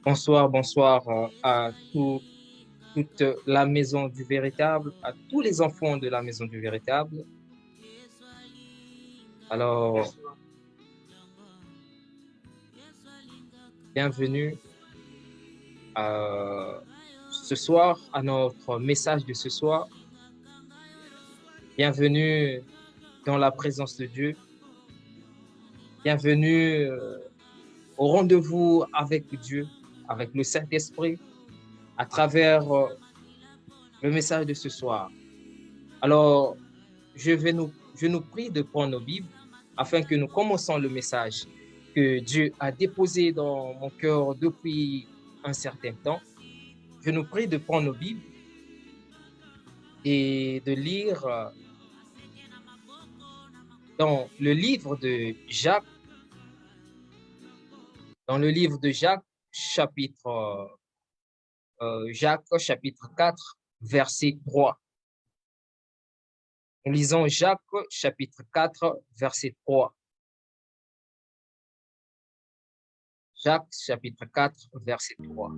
Bonsoir, bonsoir à toute la maison du véritable, à tous les enfants de la maison du véritable. Alors, bienvenue ce soir à notre message de ce soir. Bienvenue dans la présence de Dieu. Bienvenue au rendez-vous avec Dieu, avec le Saint-Esprit, à travers le message de ce soir. Alors, je nous prie de prendre nos Bibles afin que nous commençons le message que Dieu a déposé dans mon cœur depuis un certain temps. Je nous prie de prendre nos Bibles et de lire dans le livre de Jacques, dans le livre de Jacques, chapitre 4, verset 3. Nous lisons Jacques, chapitre 4, verset 3. Jacques, chapitre 4, verset 3.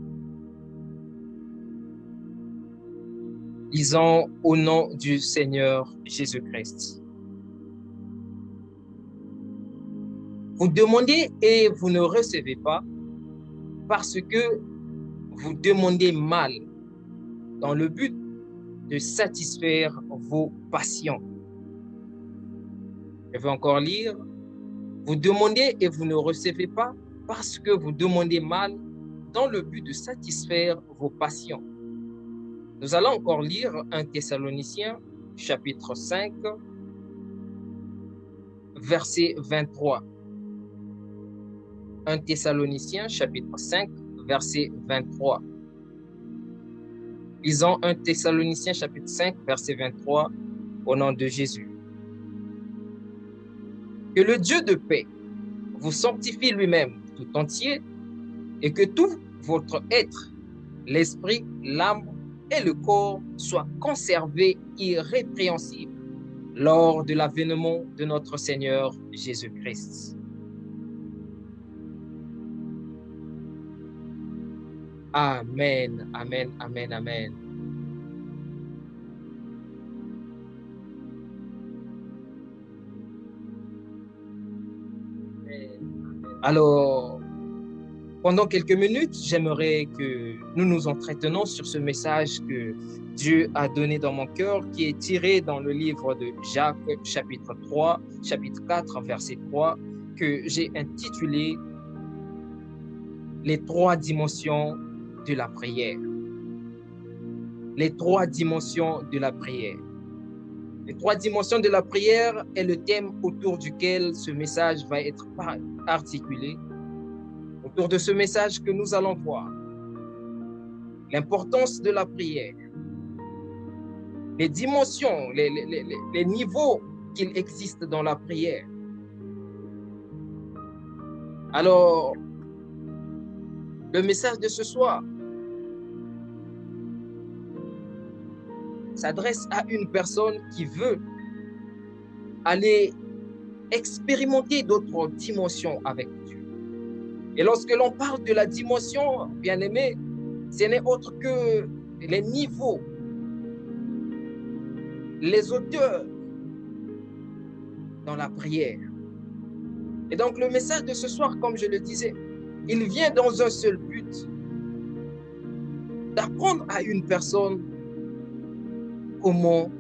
Lisons au nom du Seigneur Jésus-Christ. Vous demandez et vous ne recevez pas parce que vous demandez mal dans le but de satisfaire vos passions. Je vais encore lire. Vous demandez et vous ne recevez pas parce que vous demandez mal dans le but de satisfaire vos passions. Nous allons encore lire 1 Thessaloniciens, chapitre 5, verset 23. 1 Thessaloniciens, chapitre 5, verset 23. Lisons 1 Thessaloniciens, chapitre 5, verset 23, au nom de Jésus. Que le Dieu de paix vous sanctifie lui-même tout entier et que tout votre être, l'esprit, l'âme et le corps soient conservés irrépréhensibles lors de l'avènement de notre Seigneur Jésus-Christ. Amen, amen, amen, amen. Alors, pendant quelques minutes, j'aimerais que nous nous entretenons sur ce message que Dieu a donné dans mon cœur, qui est tiré dans le livre de Jacques, chapitre 3, chapitre 4, verset 3, que j'ai intitulé « Les trois dimensions de la prière ». Les trois dimensions de la prière. Les trois dimensions de la prière est le thème autour duquel ce message va être articulé. Autour de ce message que nous allons voir, l'importance de la prière, les dimensions, les niveaux qu'il existe dans la prière. Alors, le message de ce soir s'adresse à une personne qui veut aller expérimenter d'autres dimensions avec Dieu. Et lorsque l'on parle de la dimension, bien-aimé, ce n'est autre que les niveaux, les hauteurs dans la prière. Et donc le message de ce soir, comme je le disais, il vient dans un seul but, d'apprendre à une personne comment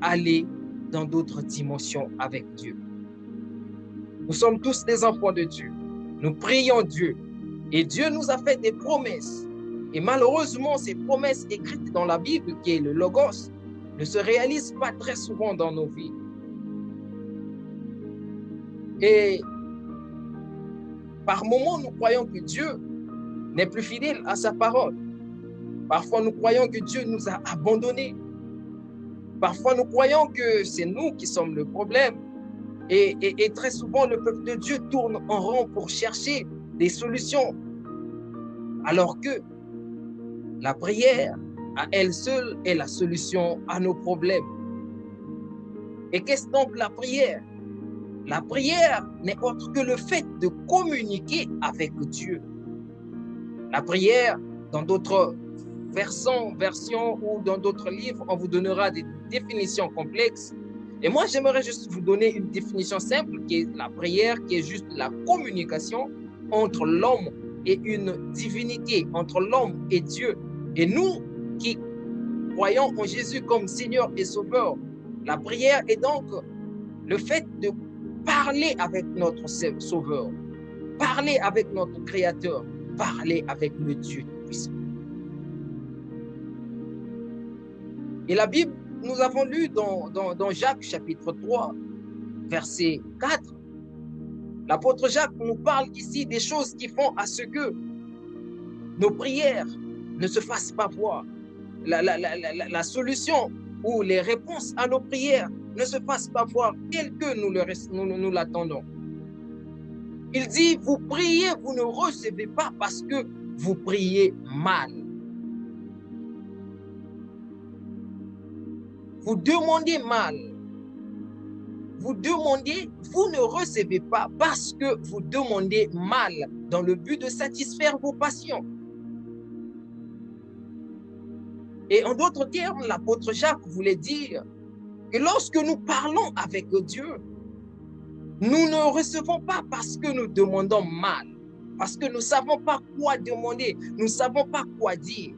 aller dans d'autres dimensions avec Dieu. Nous sommes tous des enfants de Dieu. Nous prions Dieu et Dieu nous a fait des promesses. Et malheureusement, ces promesses écrites dans la Bible, qui est le Logos, ne se réalisent pas très souvent dans nos vies. Et par moments, nous croyons que Dieu n'est plus fidèle à sa parole. Parfois, nous croyons que Dieu nous a abandonnés. Parfois, nous croyons que c'est nous qui sommes le problème. Et très souvent, le peuple de Dieu tourne en rond pour chercher des solutions. Alors que la prière, à elle seule, est la solution à nos problèmes. Et qu'est-ce donc la prière? La prière n'est autre que le fait de communiquer avec Dieu. La prière, dans d'autres versions ou dans d'autres livres, on vous donnera des définitions complexes. Et moi, j'aimerais juste vous donner une définition simple qui est la prière, qui est juste la communication entre l'homme et une divinité, entre l'homme et Dieu. Et nous qui croyons en Jésus comme Seigneur et Sauveur, la prière est donc le fait de parler avec notre Sauveur, parler avec notre Créateur, parler avec le Dieu puissant. Et la Bible, nous avons lu dans Jacques chapitre 3, verset 4, l'apôtre Jacques nous parle ici des choses qui font à ce que nos prières ne se fassent pas voir. La solution ou les réponses à nos prières ne se fassent pas voir telles que nous l'attendons. Il dit, vous priez, vous ne recevez pas parce que vous priez mal. Vous demandez mal. Vous demandez, vous ne recevez pas parce que vous demandez mal dans le but de satisfaire vos passions. Et en d'autres termes, l'apôtre Jacques voulait dire que lorsque nous parlons avec Dieu, nous ne recevons pas parce que nous demandons mal, parce que nous ne savons pas quoi demander, nous ne savons pas quoi dire.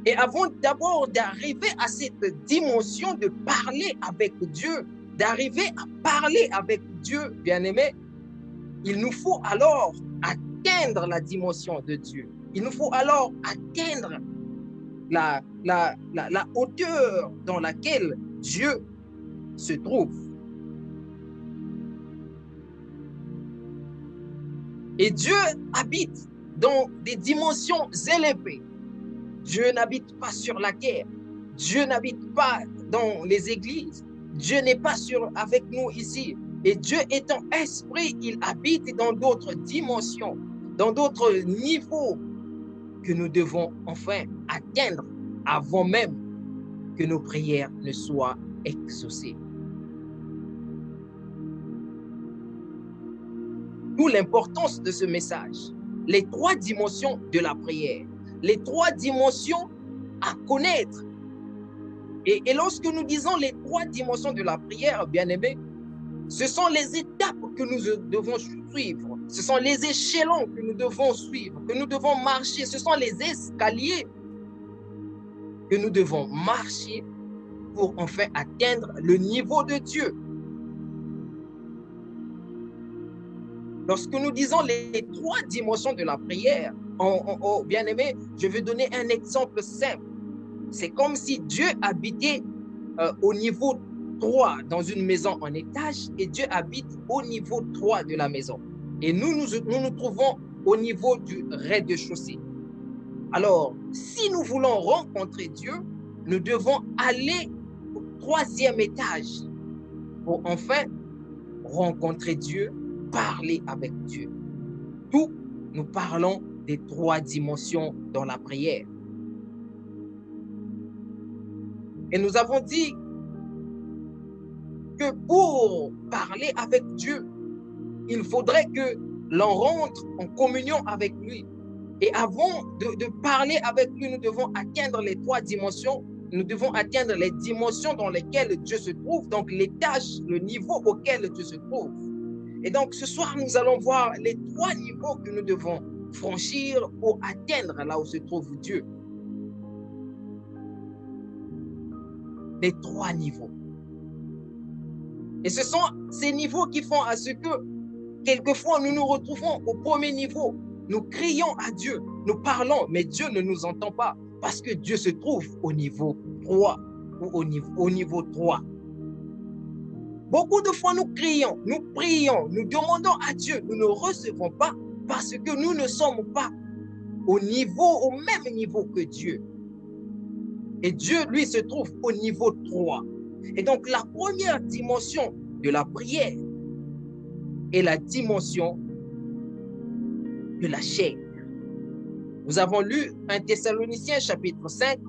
Et avant d'abord d'arriver à cette dimension de parler avec Dieu, d'arriver à parler avec Dieu, bien-aimé, il nous faut alors atteindre la dimension de Dieu. Il nous faut alors atteindre la hauteur dans laquelle Dieu se trouve. Et Dieu habite dans des dimensions élevées. Dieu n'habite pas sur la terre. Dieu n'habite pas dans les églises. Dieu n'est pas avec nous ici. Et Dieu étant esprit, il habite dans d'autres dimensions, dans d'autres niveaux que nous devons enfin atteindre avant même que nos prières ne soient exaucées. D'où l'importance de ce message. Les 3 dimensions de la prière. Les 3 dimensions à connaître. Et lorsque nous disons les 3 dimensions de la prière, bien-aimés, ce sont les étapes que nous devons suivre. Ce sont les échelons que nous devons suivre, que nous devons marcher. Ce sont les escaliers que nous devons marcher pour enfin atteindre le niveau de Dieu. Lorsque nous disons les 3 dimensions de la prière, bien-aimé, je vais donner un exemple simple. C'est comme si Dieu habitait au niveau 3 dans une maison en étage et Dieu habite au niveau 3 de la maison. Et nous nous trouvons au niveau du rez-de-chaussée. Alors, si nous voulons rencontrer Dieu, nous devons aller au 3e étage pour enfin rencontrer Dieu, parler avec Dieu. D'où nous parlons des 3 dimensions dans la prière. Et nous avons dit que pour parler avec Dieu, il faudrait que l'on rentre en communion avec lui. Et avant de parler avec lui, nous devons atteindre les 3 dimensions. Nous devons atteindre les dimensions dans lesquelles Dieu se trouve, donc l'étage, le niveau auquel Dieu se trouve. Et donc ce soir, nous allons voir les 3 niveaux que nous devons franchir pour atteindre là où se trouve Dieu. Les 3 niveaux. Et ce sont ces niveaux qui font à ce que quelquefois nous nous retrouvons au premier niveau. Nous crions à Dieu, nous parlons, mais Dieu ne nous entend pas parce que Dieu se trouve au niveau 3 ou au niveau 3. Beaucoup de fois nous crions, nous prions, nous demandons à Dieu, nous ne recevons pas parce que nous ne sommes pas au même niveau que Dieu. Et Dieu, lui, se trouve au niveau 3. Et donc, la première dimension de la prière est la dimension de la chair. Nous avons lu 1 Thessaloniciens chapitre 5,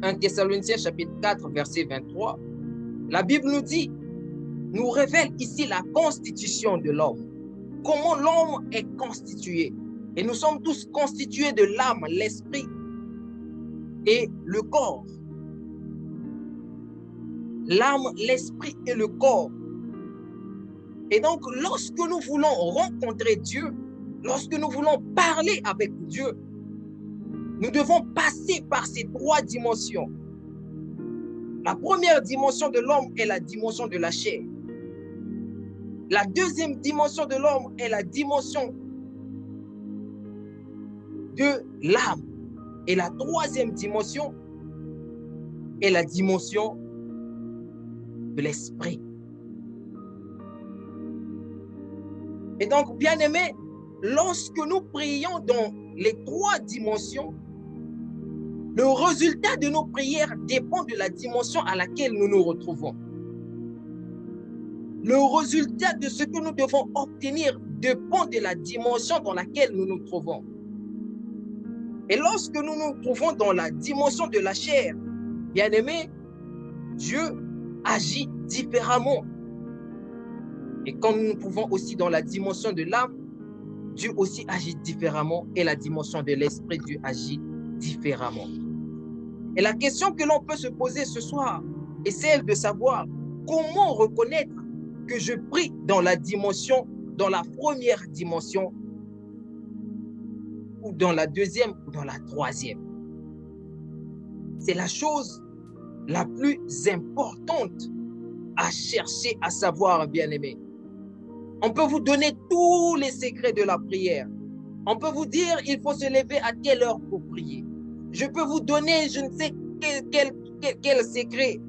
1 Thessaloniciens chapitre 4, verset 23. La Bible nous révèle ici la constitution de l'homme. comment l'homme est constitué. Et nous sommes tous constitués de l'âme, l'esprit et le corps. L'âme, l'esprit et le corps. Et donc, lorsque nous voulons rencontrer Dieu, lorsque nous voulons parler avec Dieu, nous devons passer par ces trois dimensions. La première dimension de l'homme est la dimension de la chair. La deuxième dimension de l'homme est la dimension de l'âme. Et la troisième dimension est la dimension de l'esprit. Et donc, bien-aimés, lorsque nous prions dans les trois dimensions, le résultat de nos prières dépend de la dimension à laquelle nous nous retrouvons. Le résultat de ce que nous devons obtenir dépend de la dimension dans laquelle nous nous trouvons. Et lorsque nous nous trouvons dans la dimension de la chair, bien-aimés, Dieu agit différemment. Et quand nous nous trouvons aussi dans la dimension de l'âme, Dieu aussi agit différemment. Et la dimension de l'esprit, Dieu agit différemment. Et la question que l'on peut se poser ce soir est celle de savoir comment reconnaître que je prie dans la dimension, dans la première dimension, ou dans la deuxième, ou dans la troisième. C'est la chose la plus importante à chercher à savoir, bien-aimés. On peut vous donner tous les secrets de la prière. On peut vous dire, il faut se lever à quelle heure pour prier. Je peux vous donner, je ne sais quel secret.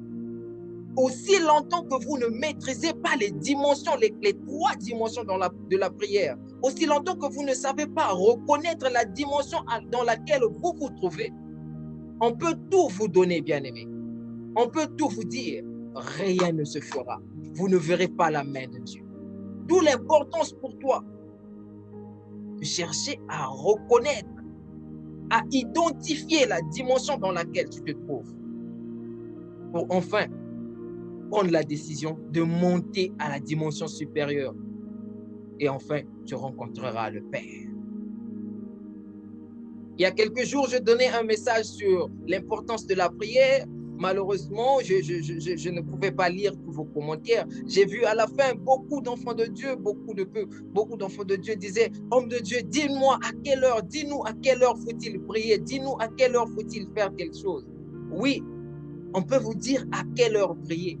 Aussi longtemps que vous ne maîtrisez pas les dimensions, les trois dimensions de la prière, aussi longtemps que vous ne savez pas reconnaître la dimension dans laquelle vous vous trouvez, on peut tout vous donner, bien-aimés. On peut tout vous dire, rien ne se fera. Vous ne verrez pas la main de Dieu. D'où l'importance pour toi de chercher à reconnaître, à identifier la dimension dans laquelle tu te trouves, pour enfin prendre la décision de monter à la dimension supérieure. Et enfin, tu rencontreras le Père. Il y a quelques jours, je donnais un message sur l'importance de la prière. Malheureusement, je ne pouvais pas lire tous vos commentaires. J'ai vu à la fin beaucoup d'enfants de Dieu, beaucoup d'enfants de Dieu disaient, homme de Dieu, dis-moi à quelle heure, dis-nous à quelle heure faut-il prier, dis-nous à quelle heure faut-il faire quelque chose. Oui, on peut vous dire à quelle heure prier.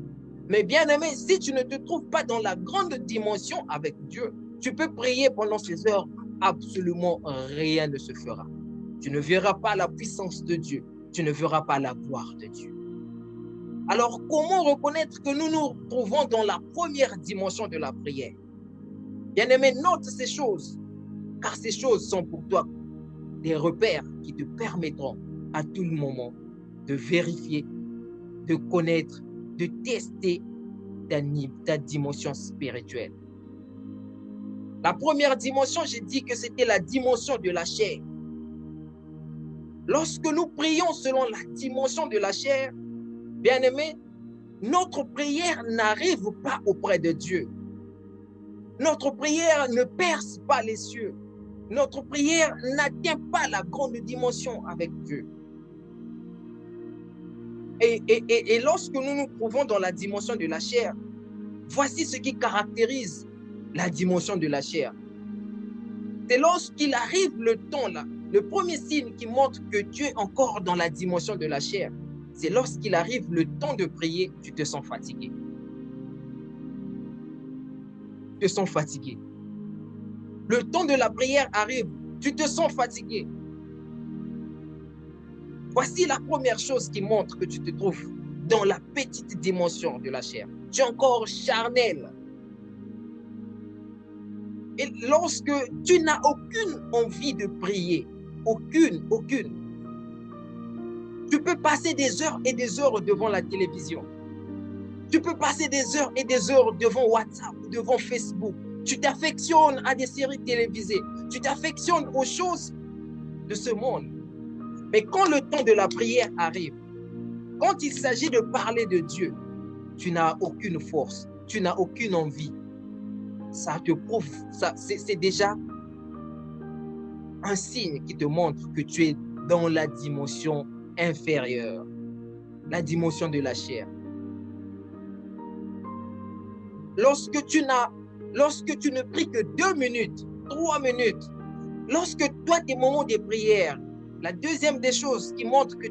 Mais bien aimé, si tu ne te trouves pas dans la grande dimension avec Dieu, tu peux prier pendant ces heures, absolument rien ne se fera. Tu ne verras pas la puissance de Dieu, tu ne verras pas la gloire de Dieu. Alors, comment reconnaître que nous nous trouvons dans la première dimension de la prière? Bien-aimé, note ces choses, car ces choses sont pour toi des repères qui te permettront à tout moment de vérifier, de connaître, de tester ta dimension spirituelle. La première dimension, j'ai dit que c'était la dimension de la chair. Lorsque nous prions selon la dimension de la chair, bien-aimés, notre prière n'arrive pas auprès de Dieu. Notre prière ne perce pas les cieux. Notre prière n'atteint pas la grande dimension avec Dieu. Et lorsque nous nous trouvons dans la dimension de la chair, voici ce qui caractérise la dimension de la chair. C'est lorsqu'il arrive le temps là, le premier signe qui montre que tu es encore dans la dimension de la chair, c'est lorsqu'il arrive le temps de prier, tu te sens fatigué. Tu te sens fatigué. Le temps de la prière arrive, tu te sens fatigué. Voici la première chose qui montre que tu te trouves dans la petite dimension de la chair. Tu es encore charnel. Et lorsque tu n'as aucune envie de prier, aucune, tu peux passer des heures et des heures devant la télévision. Tu peux passer des heures et des heures devant WhatsApp, devant Facebook. Tu t'affectionnes à des séries télévisées. Tu t'affectionnes aux choses de ce monde. Mais quand le temps de la prière arrive, quand il s'agit de parler de Dieu, tu n'as aucune force, tu n'as aucune envie. ça te prouve, c'est déjà un signe qui te montre que tu es dans la dimension inférieure, la dimension de la chair. Lorsque tu ne pries que 2 minutes, 3 minutes, lorsque toi, tes moments de prière, la deuxième des choses qui montre que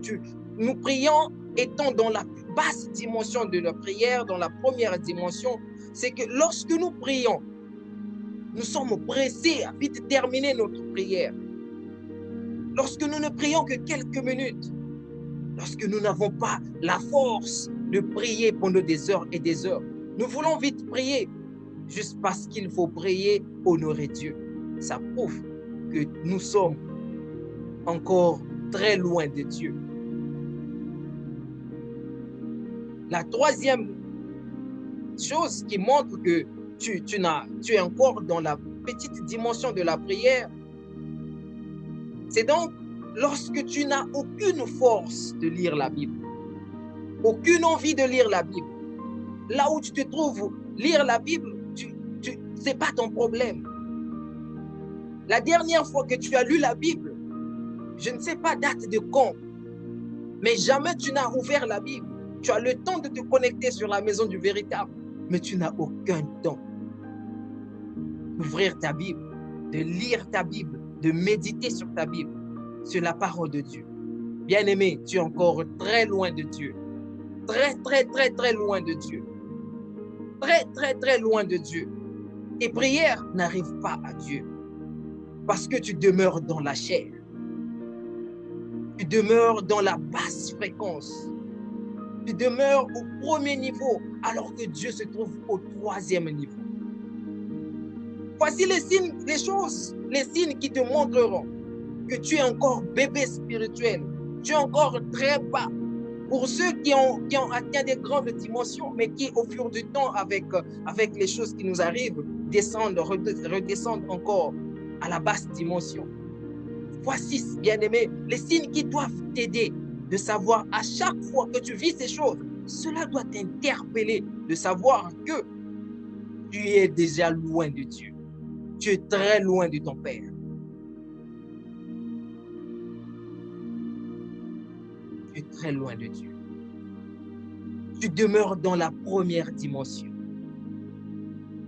nous prions étant dans la basse dimension de la prière, dans la première dimension, c'est que lorsque nous prions, nous sommes pressés à vite terminer notre prière. Lorsque nous ne prions que quelques minutes, lorsque nous n'avons pas la force de prier pendant des heures et des heures, nous voulons vite prier, juste parce qu'il faut prier, honorer Dieu. Ça prouve que nous sommes encore très loin de Dieu. La troisième chose qui montre que tu es encore dans la petite dimension de la prière, c'est donc lorsque tu n'as aucune force de lire la Bible, aucune envie de lire la Bible. Là où tu te trouves, lire la Bible, ce n'est pas ton problème. La dernière fois que tu as lu la Bible, je ne sais pas date de quand, mais jamais tu n'as ouvert la Bible. Tu as le temps de te connecter sur la maison du véritable, mais tu n'as aucun temps d'ouvrir ta Bible, de lire ta Bible, de méditer sur ta Bible, sur la parole de Dieu. Bien-aimé, tu es encore très loin de Dieu. Très, très, très, très loin de Dieu. Très, très, très loin de Dieu. Tes prières n'arrivent pas à Dieu parce que tu demeures dans la chair. Tu demeures dans la basse fréquence. Tu demeures au premier niveau alors que Dieu se trouve au troisième niveau. Voici les signes, les signes qui te montreront que tu es encore bébé spirituel. Tu es encore très bas. Pour ceux qui ont atteint des grandes dimensions, mais qui, au fur du temps, avec les choses qui nous arrivent, redescendent encore à la basse dimension. Voici, bien-aimé, les signes qui doivent t'aider de savoir à chaque fois que tu vis ces choses, cela doit t'interpeller de savoir que tu es déjà loin de Dieu. Tu es très loin de ton Père. Tu es très loin de Dieu. Tu demeures dans la première dimension.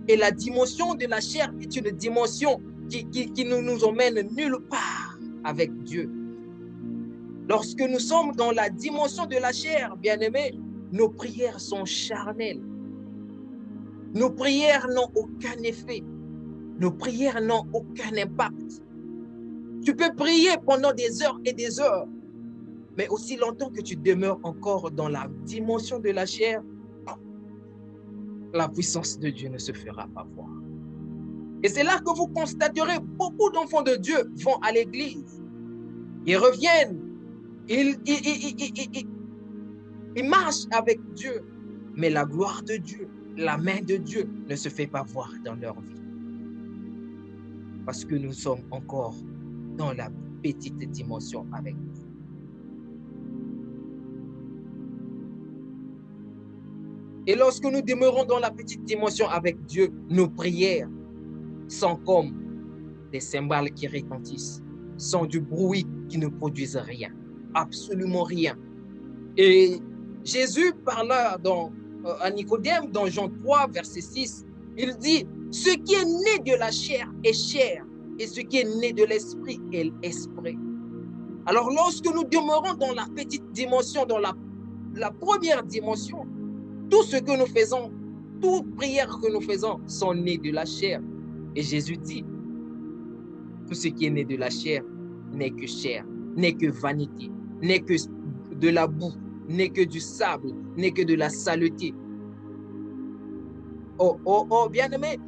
Et la dimension de la chair est une dimension qui ne nous emmène nulle part avec Dieu. Lorsque nous sommes dans la dimension de la chair, bien-aimés, nos prières sont charnelles. Nos prières n'ont aucun effet. Nos prières n'ont aucun impact. Tu peux prier pendant des heures et des heures, mais aussi longtemps que tu demeures encore dans la dimension de la chair, la puissance de Dieu ne se fera pas voir. Et c'est là que vous constaterez beaucoup d'enfants de Dieu vont à l'église. Ils reviennent. Ils marchent avec Dieu. Mais la gloire de Dieu, la main de Dieu ne se fait pas voir dans leur vie. Parce que nous sommes encore dans la petite dimension avec Dieu. Et lorsque nous demeurons dans la petite dimension avec Dieu, nos prières sont comme des cymbales qui retentissent, sont du bruit qui ne produisent rien, absolument rien. Et Jésus parla à Nicodème dans Jean 3, verset 6, il dit, ce qui est né de la chair est chair, et ce qui est né de l'esprit est l'esprit. Alors lorsque nous demeurons dans la petite dimension, dans la première dimension, tout ce que nous faisons, toute prière que nous faisons sont nées de la chair. Et Jésus dit, tout ce qui est né de la chair n'est que vanité, n'est que de la boue, n'est que du sable, n'est que de la saleté. Oh, bien-aimé,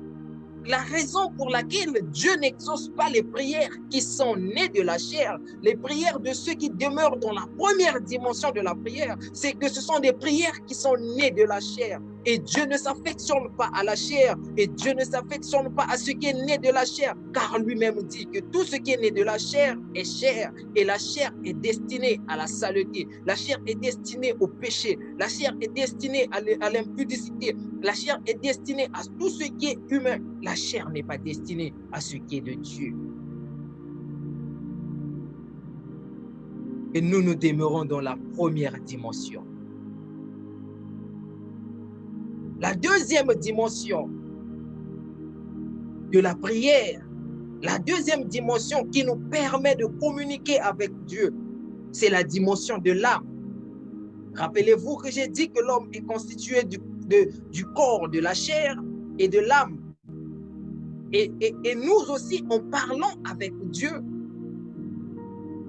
la raison pour laquelle Dieu n'exauce pas les prières qui sont nées de la chair, les prières de ceux qui demeurent dans la première dimension de la prière, c'est que ce sont des prières qui sont nées de la chair. Et Dieu ne s'affectionne pas à la chair. Et Dieu ne s'affectionne pas à ce qui est né de la chair. Car lui-même dit que tout ce qui est né de la chair est chair. Et la chair est destinée à la saleté. La chair est destinée au péché. La chair est destinée à l'impudicité. La chair est destinée à tout ce qui est humain. La chair n'est pas destinée à ce qui est de Dieu. Et nous demeurons dans la première dimension. La deuxième dimension de la prière, la deuxième dimension qui nous permet de communiquer avec Dieu, c'est la dimension de l'âme. Rappelez-vous que j'ai dit que l'homme est constitué du corps, de la chair et de l'âme. Et nous aussi, en parlant avec Dieu,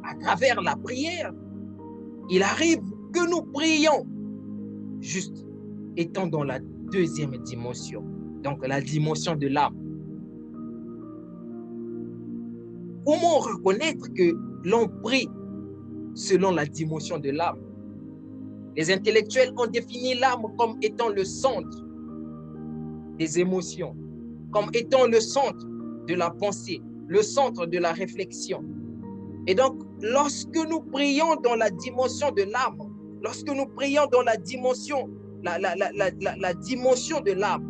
à travers la prière, il arrive que nous prions, juste étant dans la deuxième dimension, donc la dimension de l'âme. Comment reconnaître que l'on prie selon la dimension de l'âme? Les intellectuels ont défini l'âme comme étant le centre des émotions, comme étant le centre de la pensée, le centre de la réflexion. Et donc, lorsque nous prions dans la dimension de l'âme, lorsque nous prions dans la dimension, la dimension de l'âme,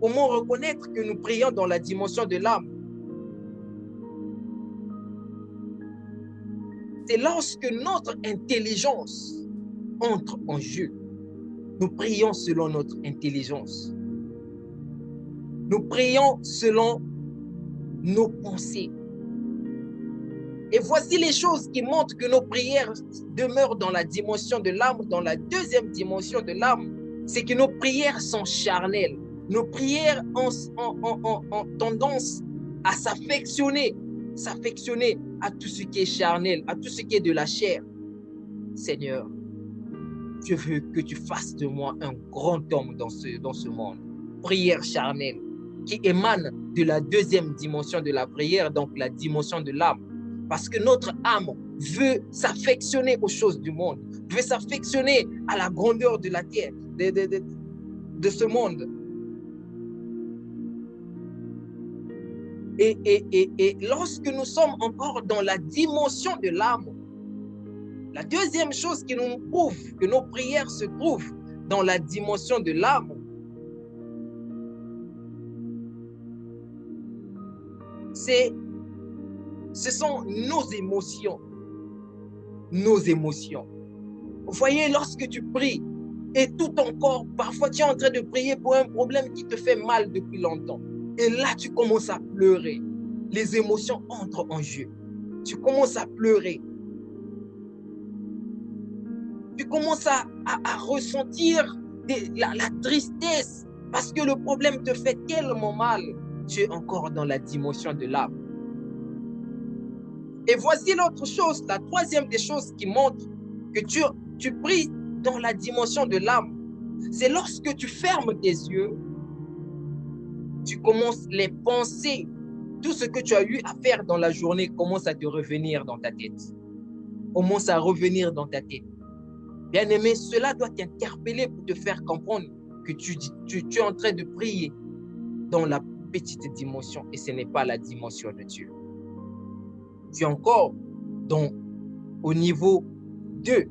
comment reconnaître que nous prions dans la dimension de l'âme? C'est lorsque notre intelligence entre en jeu. Nous prions selon notre intelligence. Nous prions selon nos pensées. Et voici les choses qui montrent que nos prières demeurent dans la dimension de l'âme, dans la deuxième dimension de l'âme. C'est que nos prières sont charnelles. Nos prières ont tendance à s'affectionner à tout ce qui est charnel, à tout ce qui est de la chair. Seigneur, je veux que tu fasses de moi un grand homme dans ce monde. Prière charnelle qui émane de la deuxième dimension de la prière, donc la dimension de l'âme. Parce que notre âme veut s'affectionner aux choses du monde, veut s'affectionner à la grandeur de la terre, de ce monde. Et lorsque nous sommes encore dans la dimension de l'âme, la deuxième chose qui nous prouve que nos prières se trouvent dans la dimension de l'âme, ce sont nos émotions. Nos émotions. Vous voyez, lorsque tu pries, et tout ton corps, parfois tu es en train de prier pour un problème qui te fait mal depuis longtemps. Et là, tu commences à pleurer. Les émotions entrent en jeu. Tu commences à pleurer. Tu commences à ressentir la tristesse parce que le problème te fait tellement mal. Tu es encore dans la dimension de l'âme. Et voici l'autre chose, la troisième des choses qui montre que tu pries dans la dimension de l'âme. C'est lorsque tu fermes tes yeux, tu commences les pensées, tout ce que tu as eu à faire dans la journée commence à te revenir dans ta tête. Commence à revenir dans ta tête. Bien-aimé, cela doit t'interpeller pour te faire comprendre que tu es en train de prier dans la petite dimension et ce n'est pas la dimension de Dieu. Tu es encore au niveau 2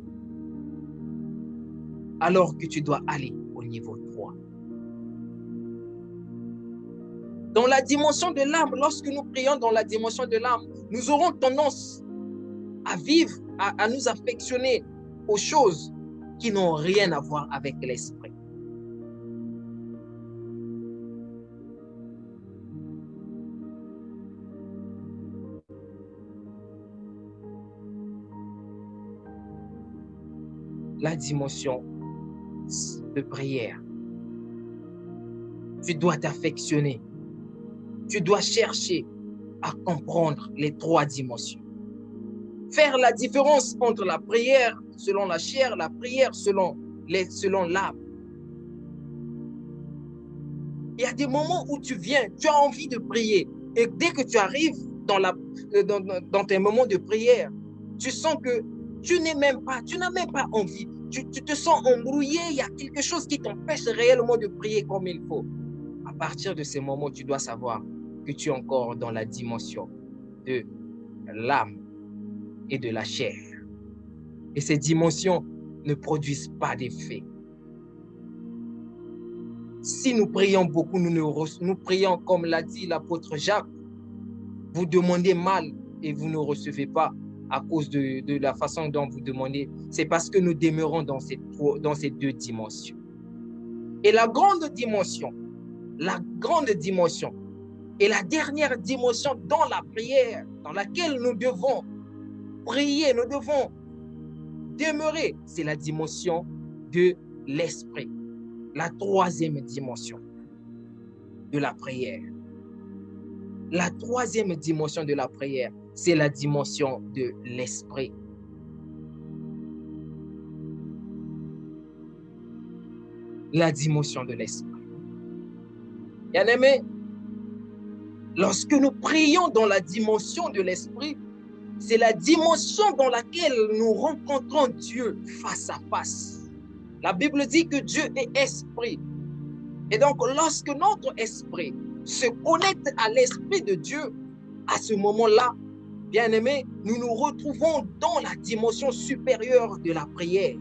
alors que tu dois aller au niveau 3. Dans la dimension de l'âme, lorsque nous prions dans la dimension de l'âme, nous aurons tendance à vivre, à nous affectionner aux choses qui n'ont rien à voir avec l'esprit. La dimension de prière. Tu dois t'affectionner. Tu dois chercher à comprendre les 3 dimensions. Faire la différence entre la prière selon la chair, la prière selon l'âme. Il y a des moments où tu as envie de prier. Et dès que tu arrives dans tes moments de prière, tu sens que tu n'as même pas envie. tu te sens embrouillé, il y a quelque chose qui t'empêche réellement de prier comme il faut. À partir de ces moments, tu dois savoir que tu es encore dans la dimension de l'âme et de la chair. Et ces dimensions ne produisent pas d'effet. Si nous prions beaucoup, nous prions comme l'a dit l'apôtre Jacques, vous demandez mal et vous ne recevez pas à cause de la façon dont vous demandez. C'est parce que nous demeurons dans ces deux dimensions. Et la grande dimension et la dernière dimension dans la prière, dans laquelle nous devons prier, nous devons demeurer, c'est la dimension de l'esprit, la troisième dimension de la prière. La troisième dimension de la prière, c'est la dimension de l'esprit. La dimension de l'esprit. Bien-aimés, lorsque nous prions dans la dimension de l'esprit, c'est la dimension dans laquelle nous rencontrons Dieu face à face. La Bible dit que Dieu est esprit. Et donc, lorsque notre esprit se connecte à l'esprit de Dieu, à ce moment-là, bien-aimés, nous nous retrouvons dans la dimension supérieure de la prière.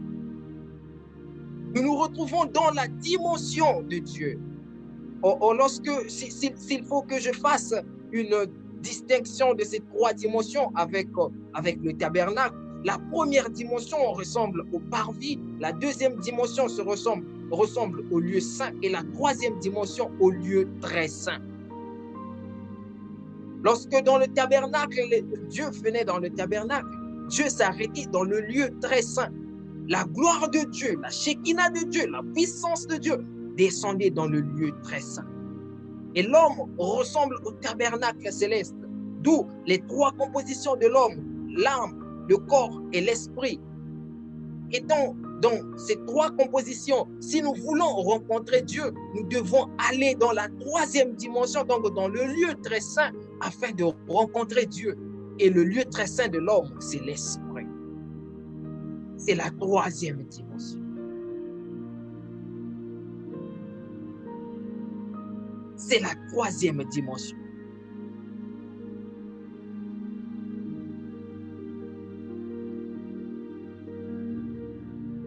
Nous nous retrouvons dans la dimension de Dieu. S'il faut que je fasse une distinction de ces trois dimensions avec le tabernacle, la première dimension ressemble au parvis, la deuxième dimension ressemble au lieu saint et la troisième dimension au lieu très saint. Lorsque dans le tabernacle, Dieu venait dans le tabernacle, Dieu s'arrêtait dans le lieu très saint. La gloire de Dieu, la Shekinah de Dieu, la puissance de Dieu descendait dans le lieu très saint. Et l'homme ressemble au tabernacle céleste, d'où les trois compositions de l'homme, l'âme, le corps et l'esprit. Et dans ces trois compositions, si nous voulons rencontrer Dieu, nous devons aller dans la troisième dimension, donc dans le lieu très saint, afin de rencontrer Dieu. Et le lieu très saint de l'homme, c'est l'esprit. C'est la troisième dimension. C'est la troisième dimension.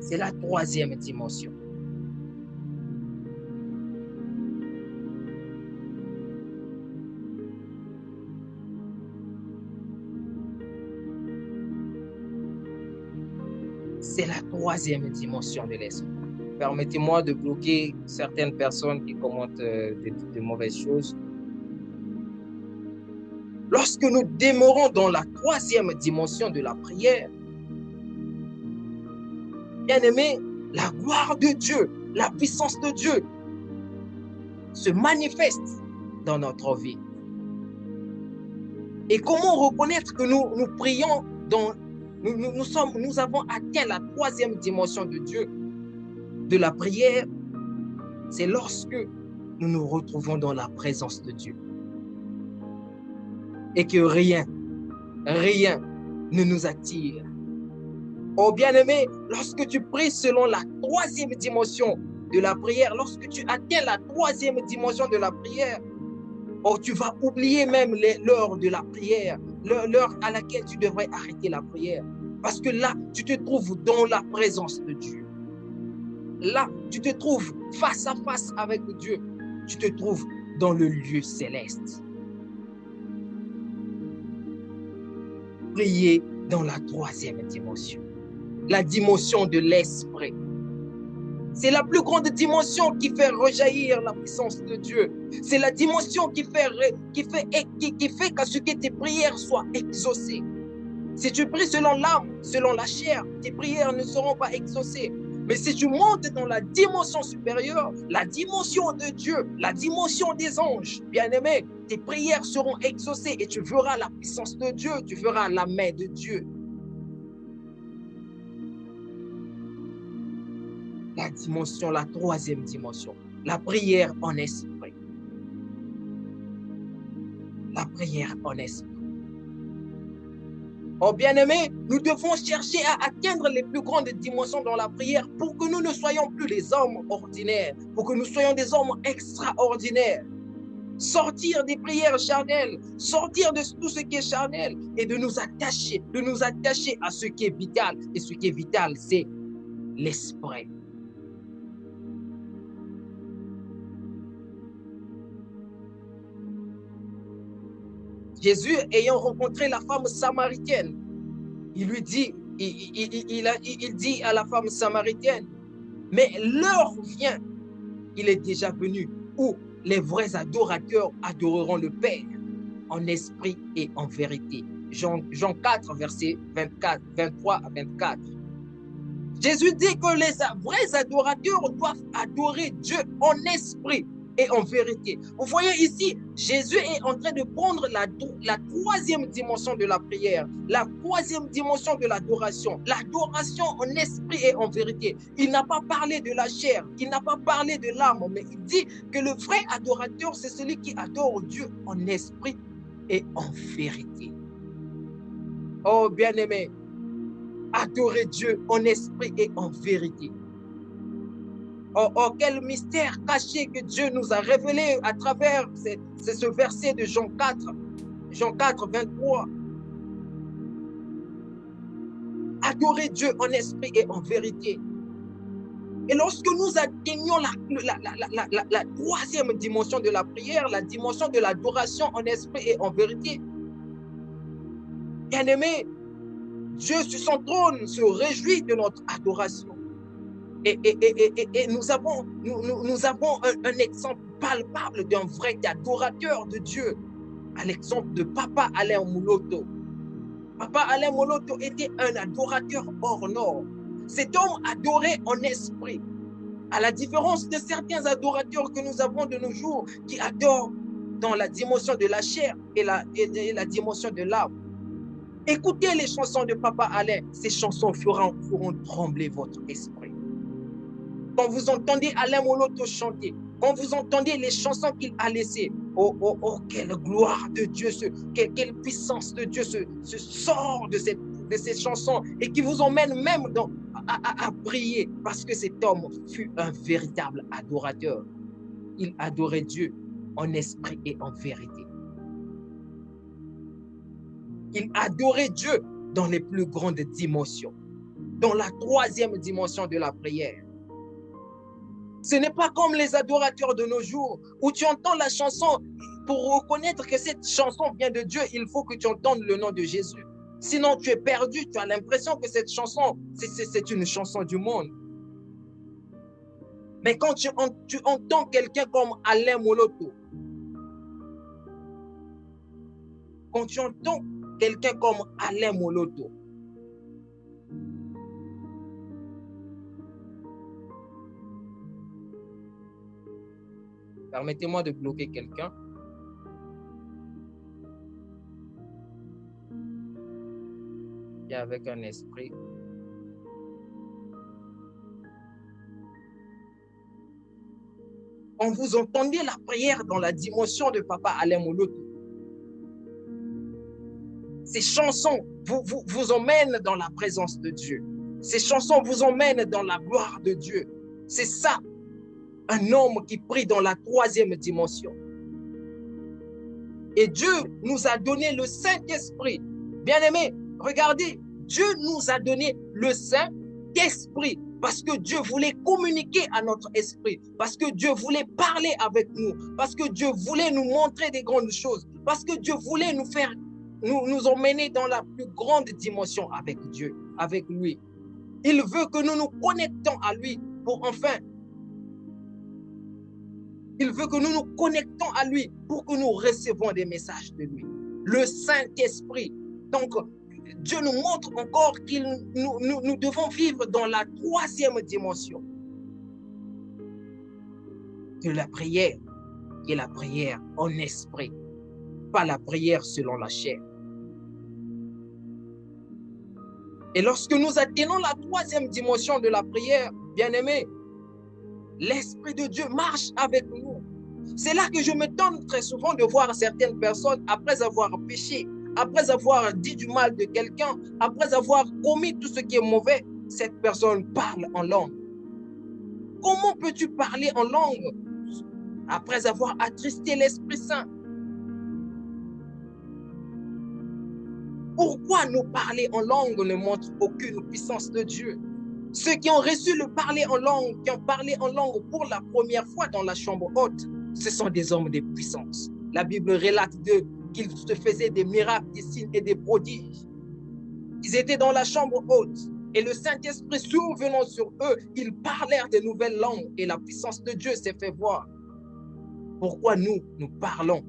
C'est la troisième dimension. C'est la troisième dimension de l'esprit. Permettez-moi de bloquer certaines personnes qui commentent de mauvaises choses. Lorsque nous demeurons dans la troisième dimension de la prière, bien-aimés, la gloire de Dieu, la puissance de Dieu se manifeste dans notre vie. Et comment reconnaître que nous prions nous avons atteint la troisième dimension de Dieu, de la prière? C'est lorsque nous nous retrouvons dans la présence de Dieu. Et que rien ne nous attire. Oh bien-aimé, lorsque tu pries selon la troisième dimension de la prière, lorsque tu atteins la troisième dimension de la prière, oh, tu vas oublier même l'heure de la prière, l'heure à laquelle tu devrais arrêter la prière. Parce que là, tu te trouves dans la présence de Dieu. Là, tu te trouves face à face avec Dieu. Tu te trouves dans le lieu céleste. Prier dans la troisième dimension. La dimension de l'esprit. C'est la plus grande dimension qui fait rejaillir la puissance de Dieu. C'est la dimension qui fait qu'à ce que tes prières soient exaucées. Si tu pries selon l'âme, selon la chair, tes prières ne seront pas exaucées. Mais si tu montes dans la dimension supérieure, la dimension de Dieu, la dimension des anges, bien-aimé, tes prières seront exaucées et tu verras la puissance de Dieu, tu verras la main de Dieu. La dimension, la troisième dimension, la prière en esprit. La prière en esprit. Oh bien-aimés, nous devons chercher à atteindre les plus grandes dimensions dans la prière pour que nous ne soyons plus des hommes ordinaires, pour que nous soyons des hommes extraordinaires. Sortir des prières charnelles, sortir de tout ce qui est charnel et de nous attacher à ce qui est vital. Et ce qui est vital, c'est l'esprit. Jésus, ayant rencontré la femme samaritaine, il lui dit, il dit à la femme samaritaine, mais l'heure vient, il est déjà venu, où les vrais adorateurs adoreront le Père en esprit et en vérité. Jean 4, versets 23 à 24. Jésus dit que les vrais adorateurs doivent adorer Dieu en esprit et en vérité. Vous voyez ici, Jésus est en train de prendre la troisième dimension de la prière, la troisième dimension de l'adoration en esprit et en vérité. Il n'a pas parlé de la chair, il n'a pas parlé de l'âme, mais il dit que le vrai adorateur, c'est celui qui adore Dieu en esprit et en vérité. Oh bien-aimé, adorer Dieu en esprit et en vérité. Oh, quel mystère caché que Dieu nous a révélé à travers ce verset de Jean 4, 23. Adorer Dieu en esprit et en vérité. Et lorsque nous atteignons la troisième dimension de la prière, la dimension de l'adoration en esprit et en vérité, bien-aimé, Dieu sur son trône se réjouit de notre adoration. Et nous avons un exemple palpable d'un vrai adorateur de Dieu, à l'exemple de Papa Alain Mouloto. Papa Alain Mouloto était un adorateur hors norme. Cet homme adorait en esprit, à la différence de certains adorateurs que nous avons de nos jours qui adorent dans la dimension de la chair et la dimension de l'âme. Écoutez les chansons de Papa Alain, ces chansons feront trembler votre esprit. Quand vous entendez Alain Mouloto chanter, quand vous entendez les chansons qu'il a laissées, oh, quelle gloire de Dieu, quelle puissance de Dieu se sort de ces chansons et qui vous emmène même à prier, parce que cet homme fut un véritable adorateur. Il adorait Dieu en esprit et en vérité. Il adorait Dieu dans les plus grandes dimensions, dans la troisième dimension de la prière. Ce n'est pas comme les adorateurs de nos jours où tu entends la chanson, pour reconnaître que cette chanson vient de Dieu, il faut que tu entendes le nom de Jésus. Sinon, tu es perdu, tu as l'impression que cette chanson, c'est une chanson du monde. Mais quand tu entends quelqu'un comme Alain Mouloto, quand tu entends quelqu'un comme Alain Mouloto, permettez-moi de bloquer quelqu'un. Et avec un esprit. Quand vous entendez la prière dans la dimension de Papa Alain Mouloto, ces chansons vous emmènent dans la présence de Dieu. Ces chansons vous emmènent dans la gloire de Dieu. C'est ça, un homme qui prie dans la troisième dimension. Et Dieu nous a donné le Saint-Esprit. Bien-aimés, regardez, Dieu nous a donné le Saint-Esprit parce que Dieu voulait communiquer à notre esprit, parce que Dieu voulait parler avec nous, parce que Dieu voulait nous montrer des grandes choses, parce que Dieu voulait nous emmener dans la plus grande dimension avec Dieu, avec lui. Il veut que nous nous connectons à lui pour enfin. Il veut que nous nous connectons à lui pour que nous recevons des messages de lui. Le Saint-Esprit. Donc, Dieu nous montre encore que nous devons vivre dans la troisième dimension de la prière, qui est la prière en esprit, pas la prière selon la chair. Et lorsque nous atteignons la troisième dimension de la prière, bien-aimés, l'Esprit de Dieu marche avec nous. C'est là que je m'étonne très souvent de voir certaines personnes, après avoir péché, après avoir dit du mal de quelqu'un, après avoir commis tout ce qui est mauvais, cette personne parle en langue. Comment peux-tu parler en langue après avoir attristé l'Esprit Saint? Pourquoi nous parler en langue ne montre aucune puissance de Dieu? Ceux qui ont reçu le parler en langue, qui ont parlé en langue pour la première fois dans la chambre haute, ce sont des hommes de puissance. La Bible relate d'eux qu'ils se faisaient des miracles, des signes et des prodiges. Ils étaient dans la chambre haute et le Saint-Esprit survenant sur eux, ils parlèrent de nouvelles langues et la puissance de Dieu s'est fait voir. Pourquoi nous parlons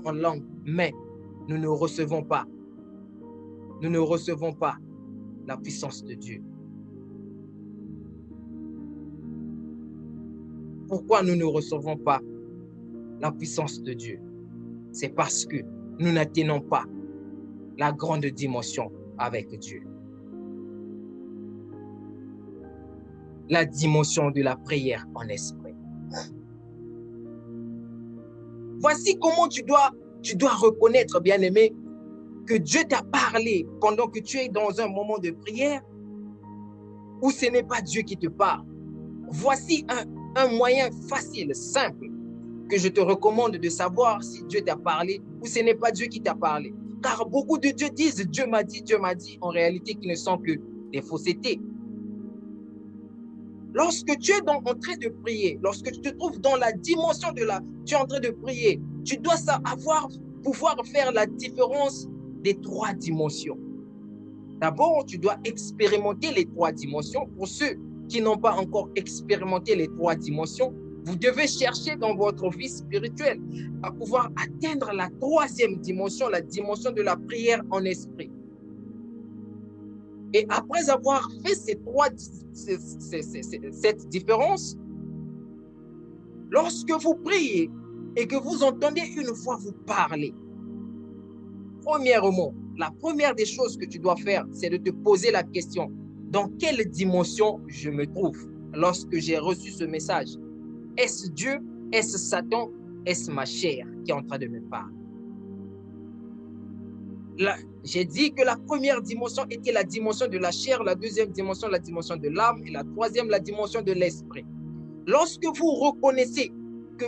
en langue, mais nous ne recevons pas la puissance de Dieu. Pourquoi nous ne recevons pas la puissance de Dieu? C'est parce que nous n'atteignons pas la grande dimension avec Dieu. La dimension de la prière en esprit. Voici comment tu dois reconnaître, bien-aimé, que Dieu t'a parlé pendant que tu es dans un moment de prière ou ce n'est pas Dieu qui te parle. Voici un moyen facile, simple, que je te recommande de savoir si Dieu t'a parlé ou ce n'est pas Dieu qui t'a parlé. Car beaucoup de Dieu disent « Dieu m'a dit », en réalité qui ne sont que des faussetés. Lorsque tu es en train de prier, lorsque tu te trouves dans la dimension tu es en train de prier, tu dois pouvoir faire la différence des trois dimensions. D'abord, tu dois expérimenter les trois dimensions. Pour ceux qui n'ont pas encore expérimenté les trois dimensions, vous devez chercher dans votre vie spirituelle à pouvoir atteindre la troisième dimension, la dimension de la prière en esprit. Et après avoir fait cette différence, lorsque vous priez et que vous entendez une voix vous parler, premièrement, la première des choses que tu dois faire, c'est de te poser la question, dans quelle dimension je me trouve lorsque j'ai reçu ce message? Est-ce Dieu? Est-ce Satan? Est-ce ma chair qui est en train de me parler? J'ai dit que la première dimension était la dimension de la chair, la deuxième dimension, la dimension de l'âme, et la troisième, la dimension de l'esprit. Lorsque vous reconnaissez que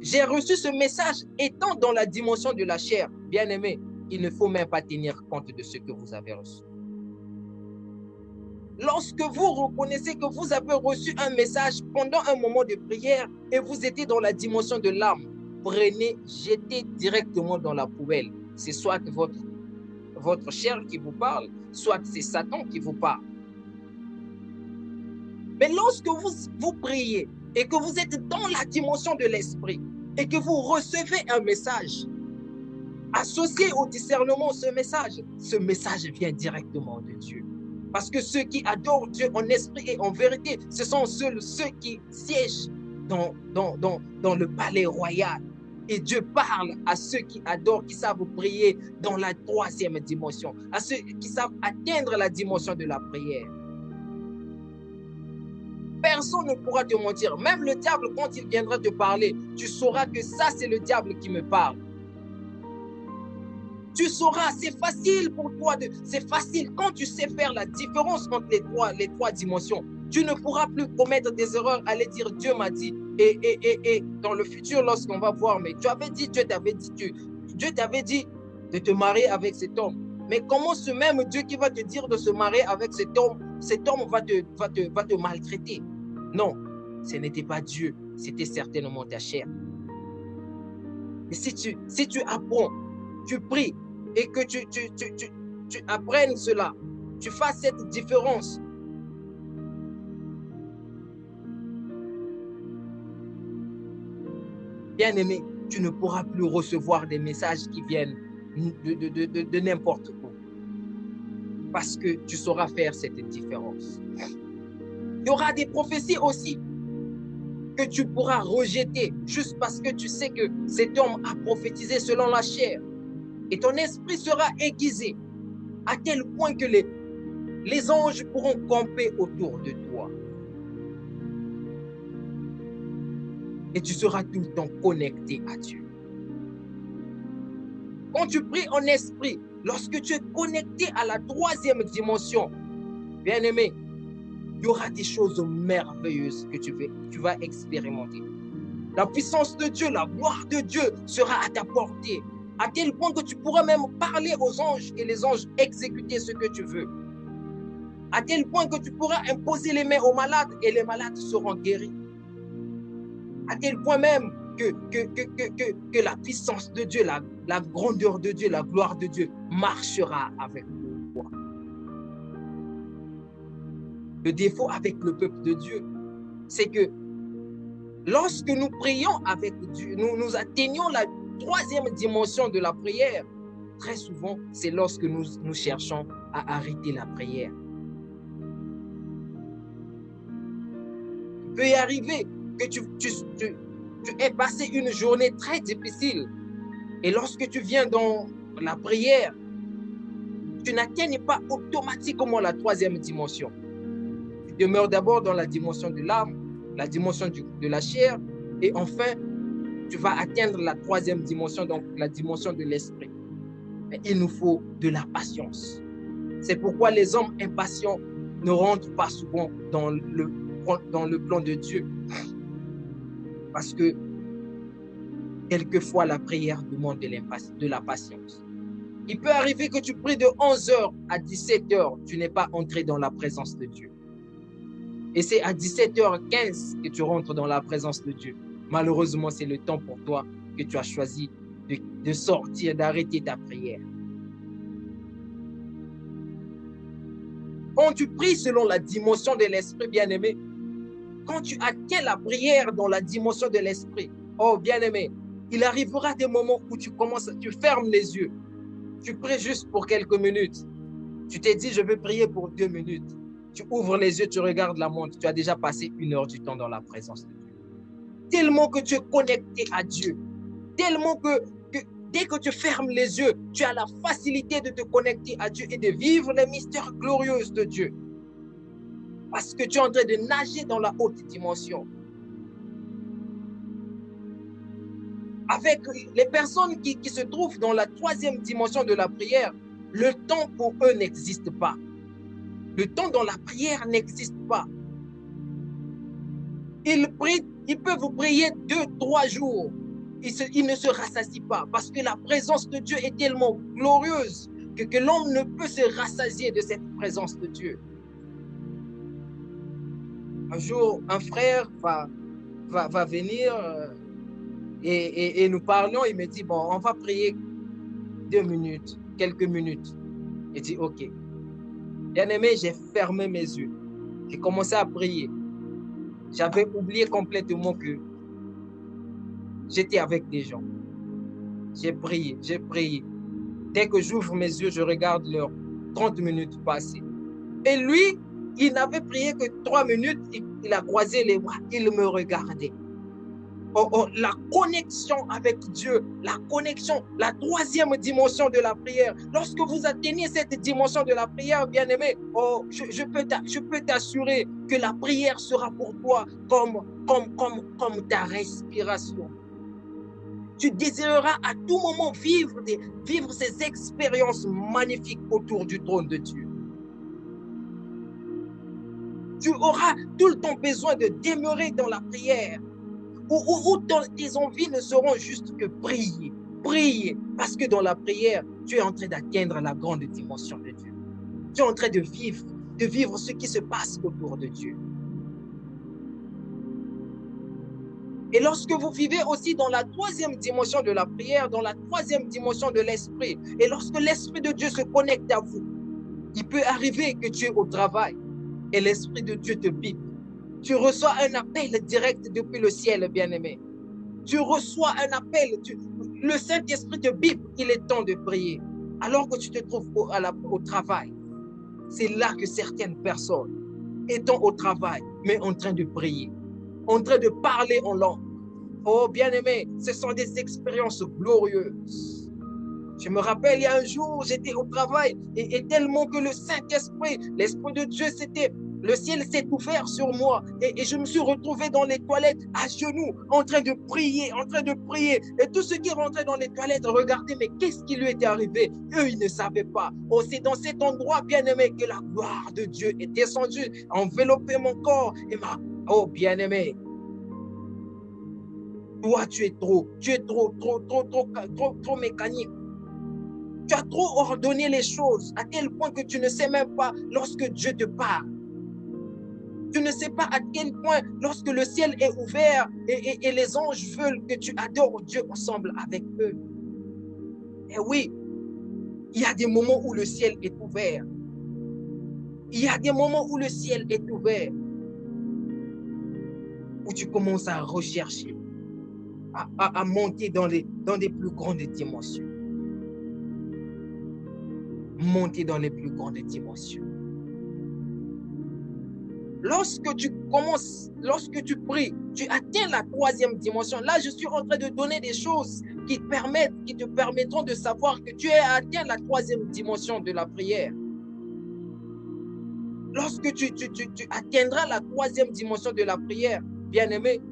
j'ai reçu ce message étant dans la dimension de la chair, bien aimé, il ne faut même pas tenir compte de ce que vous avez reçu. Lorsque vous reconnaissez que vous avez reçu un message pendant un moment de prière et vous étiez dans la dimension de l'âme, prenez, jetez directement dans la poubelle. C'est soit votre chair qui vous parle, soit c'est Satan qui vous parle. Mais lorsque vous priez et que vous êtes dans la dimension de l'esprit et que vous recevez un message, associé au discernement, ce message vient directement de Dieu. Parce que ceux qui adorent Dieu en esprit et en vérité, ce sont ceux qui siègent dans le palais royal. Et Dieu parle à ceux qui adorent, qui savent prier dans la troisième dimension, à ceux qui savent atteindre la dimension de la prière. Personne ne pourra te mentir. Même le diable, quand il viendra te parler, tu sauras que ça, c'est le diable qui me parle. Tu sauras, c'est facile pour toi, c'est facile quand tu sais faire la différence entre les trois dimensions. Tu ne pourras plus commettre des erreurs, aller dire Dieu m'a dit. Et dans le futur, lorsqu'on va voir, mais tu avais dit, Dieu t'avait dit de te marier avec cet homme. Mais comment ce même Dieu qui va te dire de se marier avec cet homme va te maltraiter? Non, ce n'était pas Dieu, c'était certainement ta chair. Et si tu apprends, tu pries et que tu apprennes cela, tu fasses cette différence. Bien-aimé, tu ne pourras plus recevoir des messages qui viennent de n'importe où. Parce que tu sauras faire cette différence. Il y aura des prophéties aussi que tu pourras rejeter juste parce que tu sais que cet homme a prophétisé selon la chair. Et ton esprit sera aiguisé à tel point que les anges pourront camper autour de toi. Et tu seras tout le temps connecté à Dieu. Quand tu pries en esprit, lorsque tu es connecté à la troisième dimension, bien-aimé, il y aura des choses merveilleuses que tu vas expérimenter. La puissance de Dieu, la gloire de Dieu sera à ta portée, à tel point que tu pourras même parler aux anges et les anges exécuter ce que tu veux. À tel point que tu pourras imposer les mains aux malades et les malades seront guéris. À tel point même que la puissance de Dieu, la grandeur de Dieu, la gloire de Dieu marchera avec toi. Le défaut avec le peuple de Dieu, c'est que lorsque nous prions avec Dieu, nous atteignons la troisième dimension de la prière. Très souvent, c'est lorsque nous cherchons à arrêter la prière. Il peut y arriver que tu aies passé une journée très difficile et lorsque tu viens dans la prière, tu n'atteignes pas automatiquement la troisième dimension. Tu demeures d'abord dans la dimension de l'âme, la dimension de la chair, et enfin, tu vas atteindre la troisième dimension, donc la dimension de l'esprit. Mais il nous faut de la patience. C'est pourquoi les hommes impatients ne rentrent pas souvent dans le plan de Dieu. Parce que quelquefois, la prière demande de la patience. Il peut arriver que tu pries de 11h à 17h, tu n'es pas entré dans la présence de Dieu. Et c'est à 17h15 que tu rentres dans la présence de Dieu. Malheureusement, c'est le temps pour toi que tu as choisi de sortir, d'arrêter ta prière. Quand tu pries selon la dimension de l'esprit, bien-aimé, quand tu atteins la prière dans la dimension de l'esprit, oh bien-aimé, il arrivera des moments où tu fermes les yeux, tu pries juste pour quelques minutes. Tu t'es dit, je vais prier pour 2 minutes. Tu ouvres les yeux, tu regardes la montre, tu as déjà passé 1 heure du temps dans la présence de Dieu. Tellement que tu es connecté à Dieu, tellement que dès que tu fermes les yeux, tu as la facilité de te connecter à Dieu et de vivre les mystères glorieux de Dieu. Parce que tu es en train de nager dans la haute dimension. Avec les personnes qui se trouvent dans la troisième dimension de la prière, le temps pour eux n'existe pas. Le temps dans la prière n'existe pas. Ils peuvent prier 2-3 jours. Ils ne se rassasient pas parce que la présence de Dieu est tellement glorieuse que l'homme ne peut se rassasier de cette présence de Dieu. Un jour, un frère va venir et nous parlons. Il me dit, bon, on va prier 2 minutes, quelques minutes. Il dit, ok. Bien-aimé, j'ai fermé mes yeux. J'ai commencé à prier. J'avais oublié complètement que j'étais avec des gens. J'ai prié, j'ai prié. Dès que j'ouvre mes yeux, je regarde l'heure. 30 minutes passées. Et lui, il n'avait prié que 3 minutes. Il a croisé les bras. Il me regardait. La connexion avec Dieu, la connexion, la troisième dimension de la prière. Lorsque vous atteignez cette dimension de la prière, bien-aimé, je peux t'assurer que la prière sera pour toi comme ta respiration. Tu désireras à tout moment vivre ces expériences magnifiques autour du trône de Dieu. Tu auras tout le temps besoin de demeurer dans la prière. Où tes envies ne seront juste que prier, prier. Parce que dans la prière, tu es en train d'atteindre la grande dimension de Dieu. Tu es en train de vivre ce qui se passe autour de Dieu. Et lorsque vous vivez aussi dans la troisième dimension de la prière, dans la troisième dimension de l'esprit, et lorsque l'esprit de Dieu se connecte à vous, il peut arriver que tu es au travail et l'esprit de Dieu te bipe. Tu reçois un appel direct depuis le ciel, bien-aimé. Tu reçois un appel, le Saint-Esprit te bipe, il est temps de prier. Alors que tu te trouves au travail, c'est là que certaines personnes, étant au travail, mais en train de prier, en train de parler en langue. Oh, bien-aimé, ce sont des expériences glorieuses. Je me rappelle, il y a un jour, j'étais au travail et tellement que le Saint-Esprit, l'Esprit de Dieu Le ciel s'est ouvert sur moi et je me suis retrouvé dans les toilettes à genoux, en train de prier, en train de prier. Et tous ceux qui rentraient dans les toilettes regardaient, mais qu'est-ce qui lui était arrivé? Eux, ils ne savaient pas. Oh, c'est dans cet endroit, bien-aimé, que la gloire de Dieu est descendue, enveloppé mon corps et m'a... Oh, bien-aimé, toi, tu es trop mécanique. Tu as trop ordonné les choses à tel point que tu ne sais même pas lorsque Dieu te parle. Tu ne sais pas à quel point lorsque le ciel est ouvert et les anges veulent que tu adores Dieu ensemble avec eux. Et oui, il y a des moments où le ciel est ouvert. Il y a des moments où le ciel est ouvert. Où tu commences à rechercher, à monter dans des plus grandes dimensions. Monter dans les plus grandes dimensions. Lorsque tu commences, lorsque tu pries, tu atteins la 3e dimension. Là, je suis en train de donner des choses qui te permettront de savoir que tu as atteint la 3e dimension de la prière. Lorsque tu atteindras la 3e dimension de la prière, bien-aimé,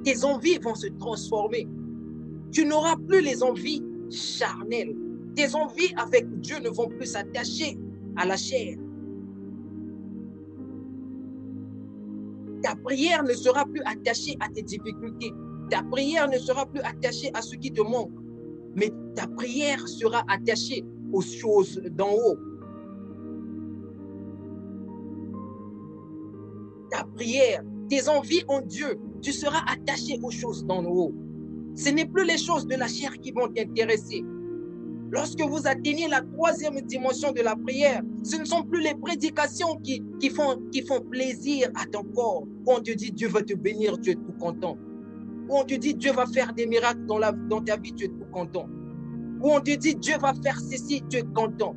tes envies vont se transformer. Tu n'auras plus les envies charnelles. Tes envies avec Dieu ne vont plus s'attacher à la chair. Ta prière ne sera plus attachée à tes difficultés. Ta prière ne sera plus attachée à ce qui te manque. Mais ta prière sera attachée aux choses d'en haut. Ta prière, tes envies en Dieu, tu seras attaché aux choses d'en haut. Ce n'est plus les choses de la chair qui vont t'intéresser. Lorsque vous atteignez la 3e dimension de la prière, ce ne sont plus les prédications qui font plaisir à ton corps. Où on te dit Dieu va te bénir, tu es tout content. Où on te dit Dieu va faire des miracles dans ta vie, tu es tout content. Où on te dit Dieu va faire ceci, tu es content.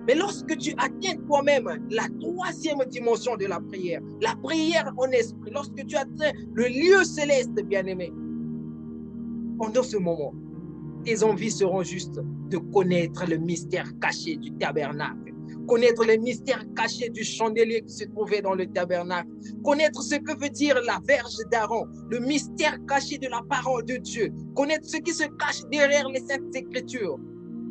Mais lorsque tu atteins toi-même la 3e dimension de la prière en esprit, lorsque tu atteins le lieu céleste, bien-aimé, pendant ce moment, tes envies seront juste de connaître le mystère caché du tabernacle, connaître le mystère caché du chandelier qui se trouvait dans le tabernacle, connaître ce que veut dire la verge d'Aaron, le mystère caché de la parole de Dieu, connaître ce qui se cache derrière les Saintes Écritures.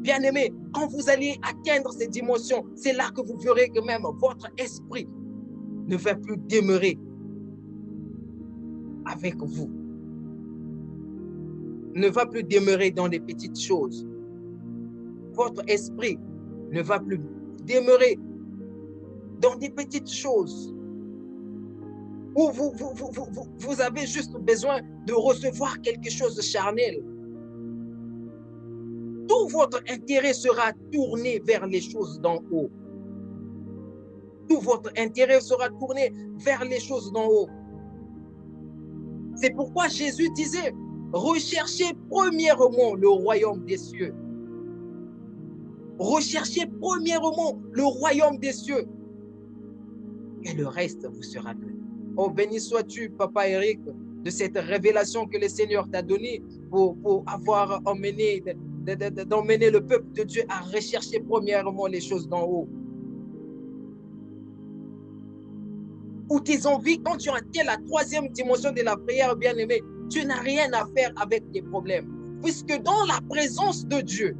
Bien-aimés, quand vous allez atteindre ces dimensions, c'est là que vous verrez que même votre esprit ne va plus demeurer avec vous. Ne va plus demeurer dans des petites choses. Votre esprit ne va plus demeurer dans des petites choses où vous avez juste besoin de recevoir quelque chose de charnel. Tout votre intérêt sera tourné vers les choses d'en haut. Tout votre intérêt sera tourné vers les choses d'en haut. C'est pourquoi Jésus disait, recherchez premièrement le royaume des cieux. Recherchez premièrement le royaume des cieux. Et le reste vous sera donné. Oh, béni sois-tu, Papa Eric, de cette révélation que le Seigneur t'a donnée pour avoir d'emmener le peuple de Dieu à rechercher premièrement les choses d'en haut. Ou tes envies, quand tu atteins la 3e dimension de la prière, bien-aimé, tu n'as rien à faire avec tes problèmes. Puisque dans la présence de Dieu,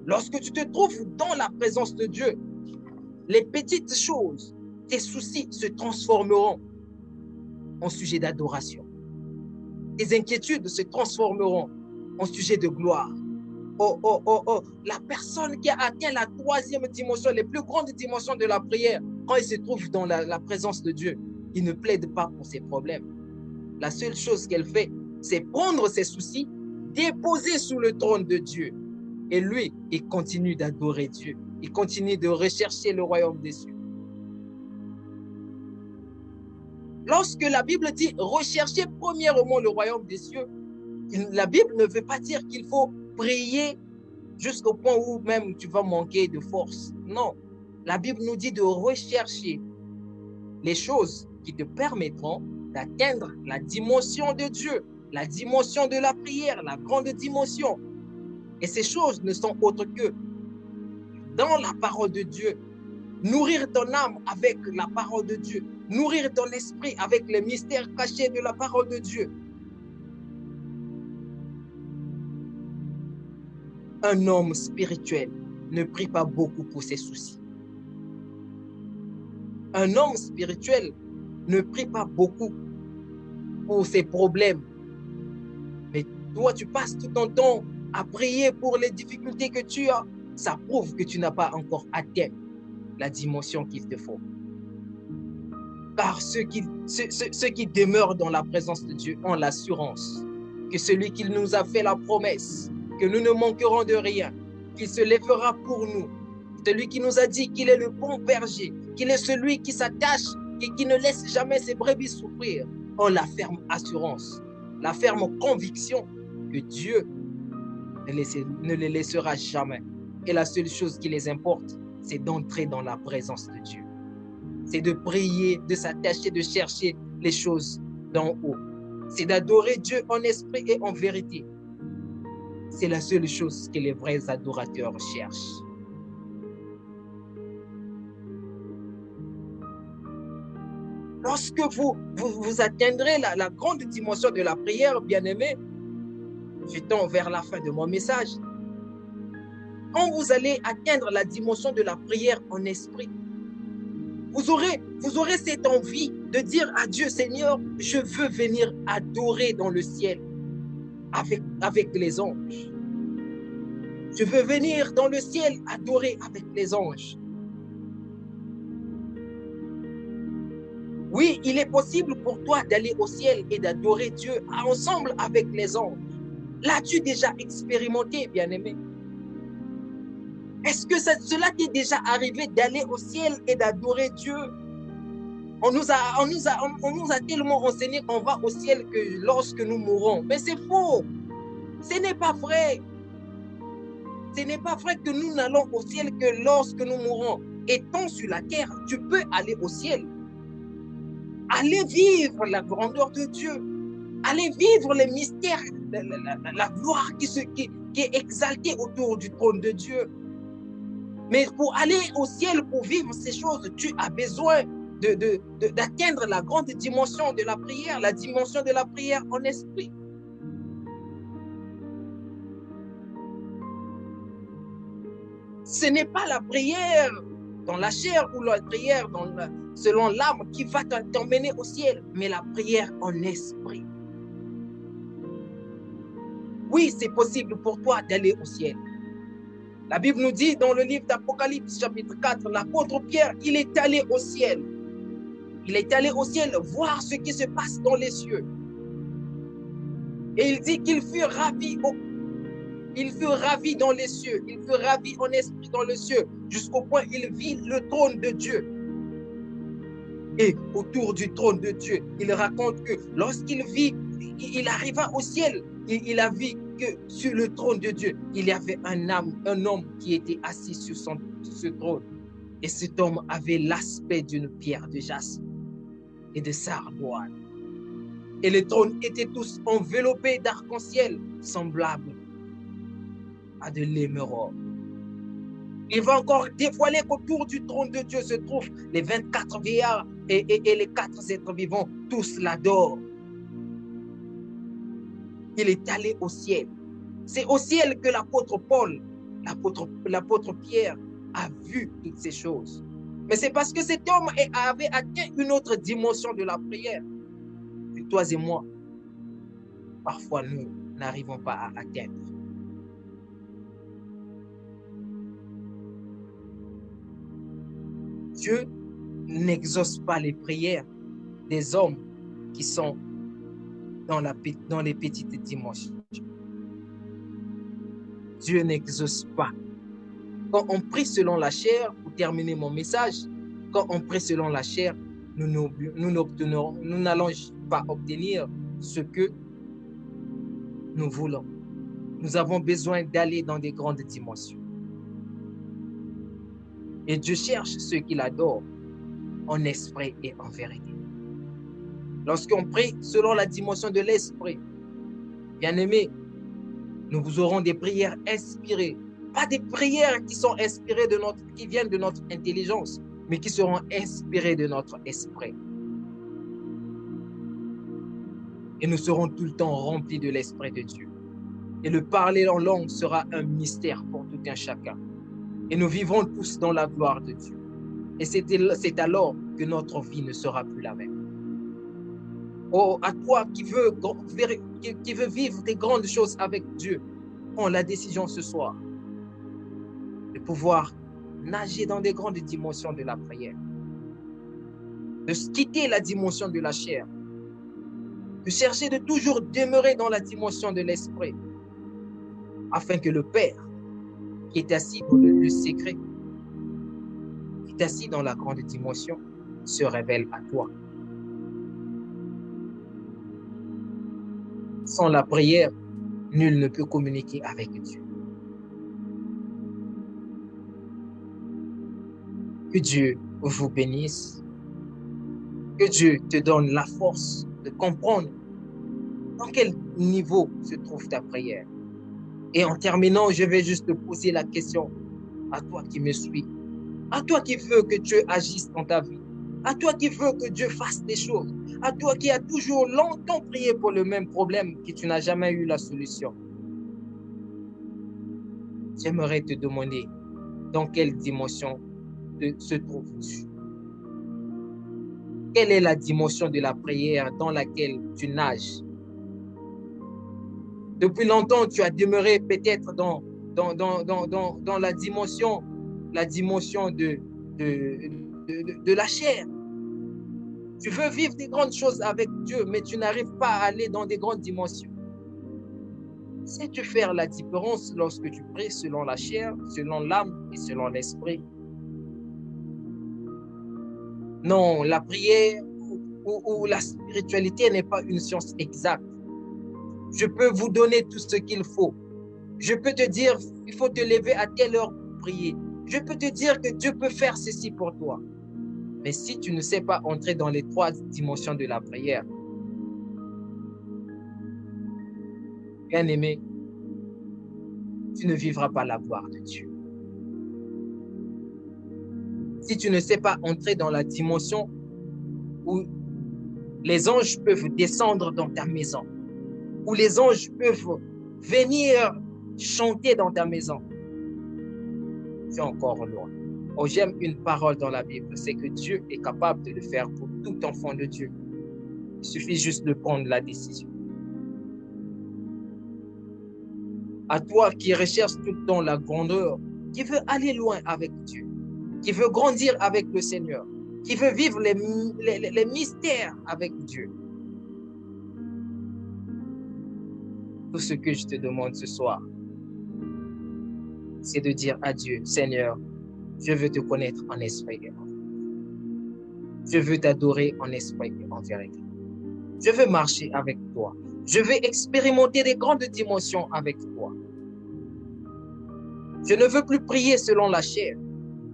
lorsque tu te trouves dans la présence de Dieu, les petites choses, tes soucis se transformeront en sujet d'adoration. Tes inquiétudes se transformeront en sujet de gloire. Oh, la personne qui a atteint la 3e dimension, les plus grandes dimensions de la prière, quand il se trouve dans la présence de Dieu, il ne plaide pas pour ses problèmes. La seule chose qu'elle fait, c'est prendre ses soucis, déposer sous le trône de Dieu. Et lui, il continue d'adorer Dieu. Il continue de rechercher le royaume des cieux. Lorsque la Bible dit « recherchez premièrement le royaume des cieux », la Bible ne veut pas dire qu'il faut prier jusqu'au point où même tu vas manquer de force. Non, la Bible nous dit de rechercher les choses qui te permettront d'atteindre la dimension de Dieu, la dimension de la prière, la grande dimension. Et ces choses ne sont autres que dans la parole de Dieu. Nourrir ton âme avec la parole de Dieu. Nourrir ton esprit avec les mystères cachés de la parole de Dieu. Un homme spirituel ne prie pas beaucoup pour ses soucis. Un homme spirituel ne prie pas beaucoup pour ses problèmes. Mais toi, tu passes tout ton temps à prier pour les difficultés que tu as. Ça prouve que tu n'as pas encore atteint la dimension qu'il te faut. Car ceux qui demeurent dans la présence de Dieu ont l'assurance que celui qui nous a fait la promesse, que nous ne manquerons de rien, qu'il se lèvera pour nous, celui qui nous a dit qu'il est le bon berger, qu'il est celui qui s'attache et qui ne laisse jamais ses brebis souffrir, ont la ferme assurance, la ferme conviction que Dieu ne les laissera jamais. Et la seule chose qui les importe, c'est d'entrer dans la présence de Dieu. C'est de prier, de s'attacher, de chercher les choses d'en haut. C'est d'adorer Dieu en esprit et en vérité. C'est la seule chose que les vrais adorateurs cherchent. Lorsque vous atteindrez la grande dimension de la prière, bien-aimés, je tends vers la fin de mon message. Quand vous allez atteindre la dimension de la prière en esprit, vous aurez cette envie de dire à Dieu, Seigneur, je veux venir adorer dans le ciel avec les anges. Je veux venir dans le ciel adorer avec les anges. Oui, il est possible pour toi d'aller au ciel et d'adorer Dieu ensemble avec les anges. L'as-tu déjà expérimenté, bien-aimé? Est-ce que cela t'est déjà arrivé d'aller au ciel et d'adorer Dieu? On nous a tellement enseigné qu'on va au ciel que lorsque nous mourons. Mais c'est faux. Ce n'est pas vrai. Ce n'est pas vrai que nous n'allons au ciel que lorsque nous mourons. Étant sur la terre, tu peux aller au ciel. Allez vivre la grandeur de Dieu. Allez vivre les mystères, la gloire qui est exaltée autour du trône de Dieu. Mais pour aller au ciel, pour vivre ces choses, tu as besoin d'atteindre la grande dimension de la prière, la dimension de la prière en esprit. Ce n'est pas la prière dans la chair ou la prière selon l'âme qui va t'emmener au ciel, mais la prière en esprit. Oui, c'est possible pour toi d'aller au ciel. La Bible nous dit dans le livre d'Apocalypse, chapitre 4, l'apôtre Pierre, il est allé au ciel. Il est allé au ciel voir ce qui se passe dans les cieux. Et il dit qu'il fut ravi. Il fut ravi dans les cieux. Il fut ravi en esprit dans les cieux. Jusqu'au point où il vit le trône de Dieu. Et autour du trône de Dieu, il raconte que lorsqu'il il arriva au ciel, il a vu que sur le trône de Dieu, il y avait un homme qui était assis sur ce trône. Et cet homme avait l'aspect d'une pierre de jaspe et de sardoine. Et les trônes étaient tous enveloppés d'arc-en-ciel semblables à de l'émeraude. Il va encore dévoiler qu'autour du trône de Dieu se trouvent les 24 vieillards et les 4 êtres vivants, tous l'adorent. Il est allé au ciel. C'est au ciel que l'apôtre Paul, l'apôtre Pierre a vu toutes ces choses. Mais c'est parce que cet homme avait atteint une autre dimension de la prière. Et toi et moi, parfois nous n'arrivons pas à atteindre. Dieu n'exauce pas les prières des hommes qui sont dans les petites dimensions. Dieu n'exauce pas. Quand on prie selon la chair, pour terminer mon message, quand on prie selon la chair, nous n'allons pas obtenir ce que nous voulons. Nous avons besoin d'aller dans des grandes dimensions. Et Dieu cherche ceux qui l'adorent en esprit et en vérité. Lorsqu'on prie selon la dimension de l'esprit, bien-aimés, nous aurons des prières inspirées Pas des prières qui sont inspirées qui viennent de notre intelligence, mais qui seront inspirées de notre esprit. Et nous serons tout le temps remplis de l'Esprit de Dieu. Et le parler en langue sera un mystère pour tout un chacun. Et nous vivrons tous dans la gloire de Dieu. Et c'est alors que notre vie ne sera plus la même. Oh, à toi qui veux vivre des grandes choses avec Dieu, prends la décision ce soir de pouvoir nager dans des grandes dimensions de la prière, de quitter la dimension de la chair, de chercher de toujours demeurer dans la dimension de l'esprit, afin que le Père, qui est assis dans le lieu secret, qui est assis dans la grande dimension, se révèle à toi. Sans la prière, nul ne peut communiquer avec Dieu. Que Dieu vous bénisse. Que Dieu te donne la force de comprendre dans quel niveau se trouve ta prière. Et en terminant, je vais juste te poser la question à toi qui me suis, à toi qui veux que Dieu agisse dans ta vie, à toi qui veux que Dieu fasse des choses, à toi qui as toujours longtemps prié pour le même problème que tu n'as jamais eu la solution. J'aimerais te demander dans quelle dimension se trouves-tu? Quelle est la dimension de la prière dans laquelle tu nages? Depuis longtemps, tu as demeuré peut-être dans la dimension de la chair. Tu veux vivre des grandes choses avec Dieu, mais tu n'arrives pas à aller dans des grandes dimensions. Sais-tu faire la différence lorsque tu pries selon la chair, selon l'âme et selon l'esprit? Non, la prière ou la spiritualité n'est pas une science exacte. Je peux vous donner tout ce qu'il faut. Je peux te dire, il faut te lever à telle heure pour prier. Je peux te dire que Dieu peut faire ceci pour toi. Mais si tu ne sais pas entrer dans les 3 dimensions de la prière, bien-aimé, tu ne vivras pas la gloire de Dieu. Si tu ne sais pas entrer dans la dimension où les anges peuvent descendre dans ta maison, où les anges peuvent venir chanter dans ta maison, tu es encore loin. Oh, j'aime une parole dans la Bible, c'est que Dieu est capable de le faire pour tout enfant de Dieu. Il suffit juste de prendre la décision. À toi qui recherches tout le temps la grandeur, qui veut aller loin avec Dieu, qui veut grandir avec le Seigneur, qui veut vivre les mystères avec Dieu. Tout ce que je te demande ce soir, c'est de dire à Dieu, Seigneur, je veux te connaître en esprit et en vérité. Je veux t'adorer en esprit et en vérité. Je veux marcher avec toi. Je veux expérimenter des grandes dimensions avec toi. Je ne veux plus prier selon la chair.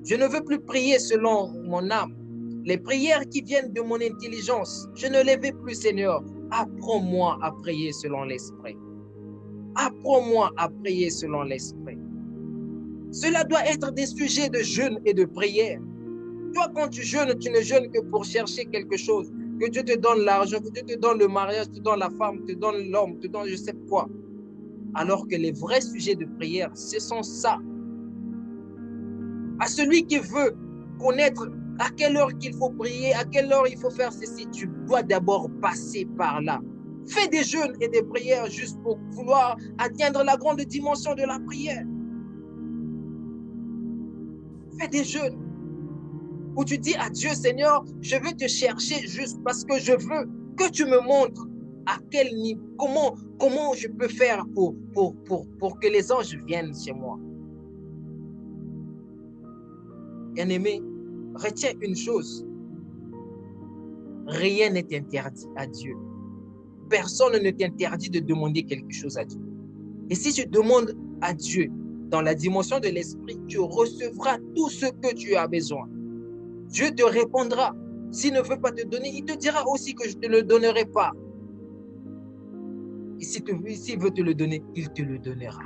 Je ne veux plus prier selon mon âme. Les prières qui viennent de mon intelligence, je ne les veux plus, Seigneur. Apprends-moi à prier selon l'esprit. Apprends-moi à prier selon l'esprit. Cela doit être des sujets de jeûne et de prière. Toi, quand tu jeûnes, tu ne jeûnes que pour chercher quelque chose. Que Dieu te donne l'argent, que Dieu te donne le mariage, te donne la femme, te donne l'homme, te donne je sais quoi. Alors que les vrais sujets de prière, ce sont ça. À celui qui veut connaître à quelle heure qu'il faut prier, à quelle heure il faut faire ceci, tu dois d'abord passer par là. Fais des jeûnes et des prières juste pour vouloir atteindre la grande dimension de la prière. Fais des jeûnes où tu dis à Dieu, Seigneur, je veux te chercher juste parce que je veux que tu me montres à quel niveau, comment je peux faire pour que les anges viennent chez moi. Bien-aimé, retiens une chose. Rien n'est interdit à Dieu. Personne ne t'interdit de demander quelque chose à Dieu. Et si tu demandes à Dieu dans la dimension de l'esprit, tu recevras tout ce que tu as besoin. Dieu te répondra. S'il ne veut pas te donner, il te dira aussi que je ne te le donnerai pas. Et s'il veut te le donner, il te le donnera.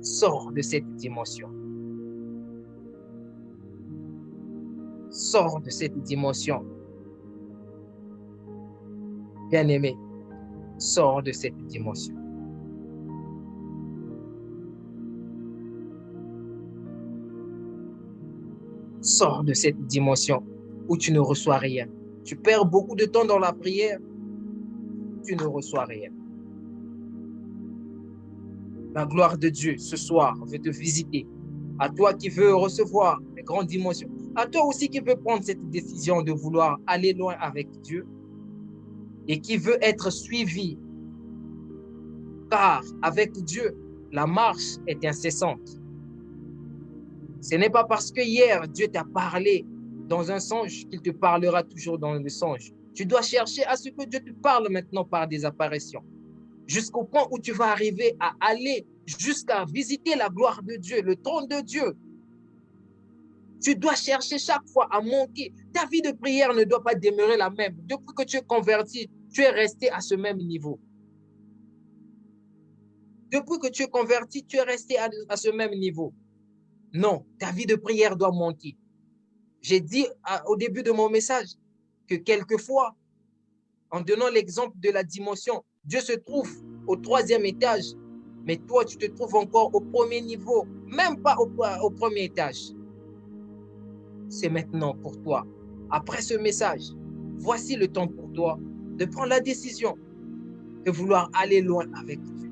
Sors de cette dimension. Sors de cette dimension. Bien-aimé, sors de cette dimension. Sors de cette dimension où tu ne reçois rien. Tu perds beaucoup de temps dans la prière, tu ne reçois rien. La gloire de Dieu, ce soir, veut te visiter. À toi qui veux recevoir les grandes dimensions. À toi aussi qui veux prendre cette décision de vouloir aller loin avec Dieu et qui veut être suivi. Car avec Dieu, la marche est incessante. Ce n'est pas parce que hier, Dieu t'a parlé dans un songe qu'il te parlera toujours dans le songe. Tu dois chercher à ce que Dieu te parle maintenant par des apparitions. Jusqu'au point où tu vas arriver à aller jusqu'à visiter la gloire de Dieu, le trône de Dieu. Tu dois chercher chaque fois à monter. Ta vie de prière ne doit pas demeurer la même. Depuis que tu es converti, tu es resté à ce même niveau. Depuis que tu es converti, tu es resté à ce même niveau. Non, ta vie de prière doit monter. J'ai dit au début de mon message que quelquefois, en donnant l'exemple de la dimension, Dieu se trouve au 3e étage, mais toi, tu te trouves encore au 1er niveau, même pas au 1er étage. C'est maintenant pour toi. Après ce message, voici le temps pour toi de prendre la décision de vouloir aller loin avec Dieu,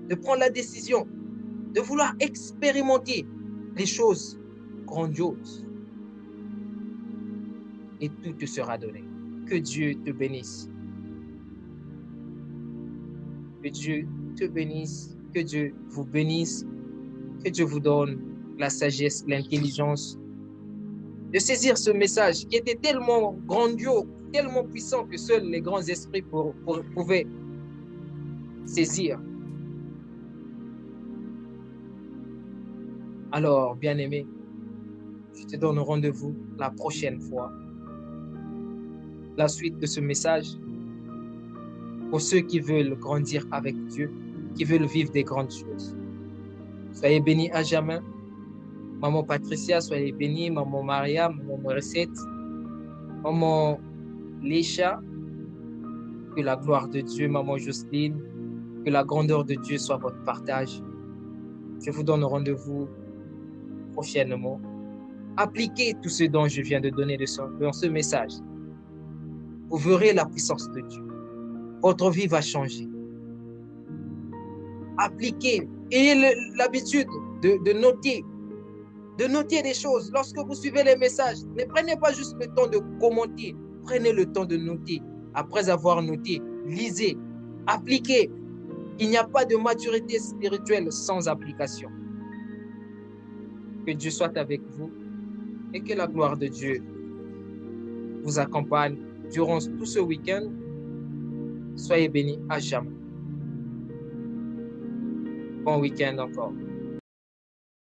de prendre la décision de vouloir expérimenter les choses grandioses. Et tout te sera donné. Que Dieu te bénisse. Que Dieu te bénisse. Que Dieu vous bénisse. Que Dieu vous donne la sagesse, l'intelligence de saisir ce message qui était tellement grandiose, tellement puissant que seuls les grands esprits pouvaient saisir. Alors, bien-aimé, je te donne rendez-vous la prochaine fois. La suite de ce message pour ceux qui veulent grandir avec Dieu, qui veulent vivre des grandes choses. Soyez bénis à jamais. Maman Patricia, soyez bénie. Maman Maria, maman Morissette, maman Lécha. Que la gloire de Dieu, maman Jocelyne, que la grandeur de Dieu soit votre partage. Je vous donne rendez-vous prochainement. Appliquez tout ce dont je viens de donner dans ce message. Vous verrez la puissance de Dieu. Votre vie va changer. Appliquez. Ayez l'habitude de noter des choses. Lorsque vous suivez les messages, ne prenez pas juste le temps de commenter. Prenez le temps de noter. Après avoir noté, lisez, appliquez. Il n'y a pas de maturité spirituelle sans application. Que Dieu soit avec vous et que la gloire de Dieu vous accompagne durant tout ce week-end. Soyez bénis à jamais. Bon week-end encore.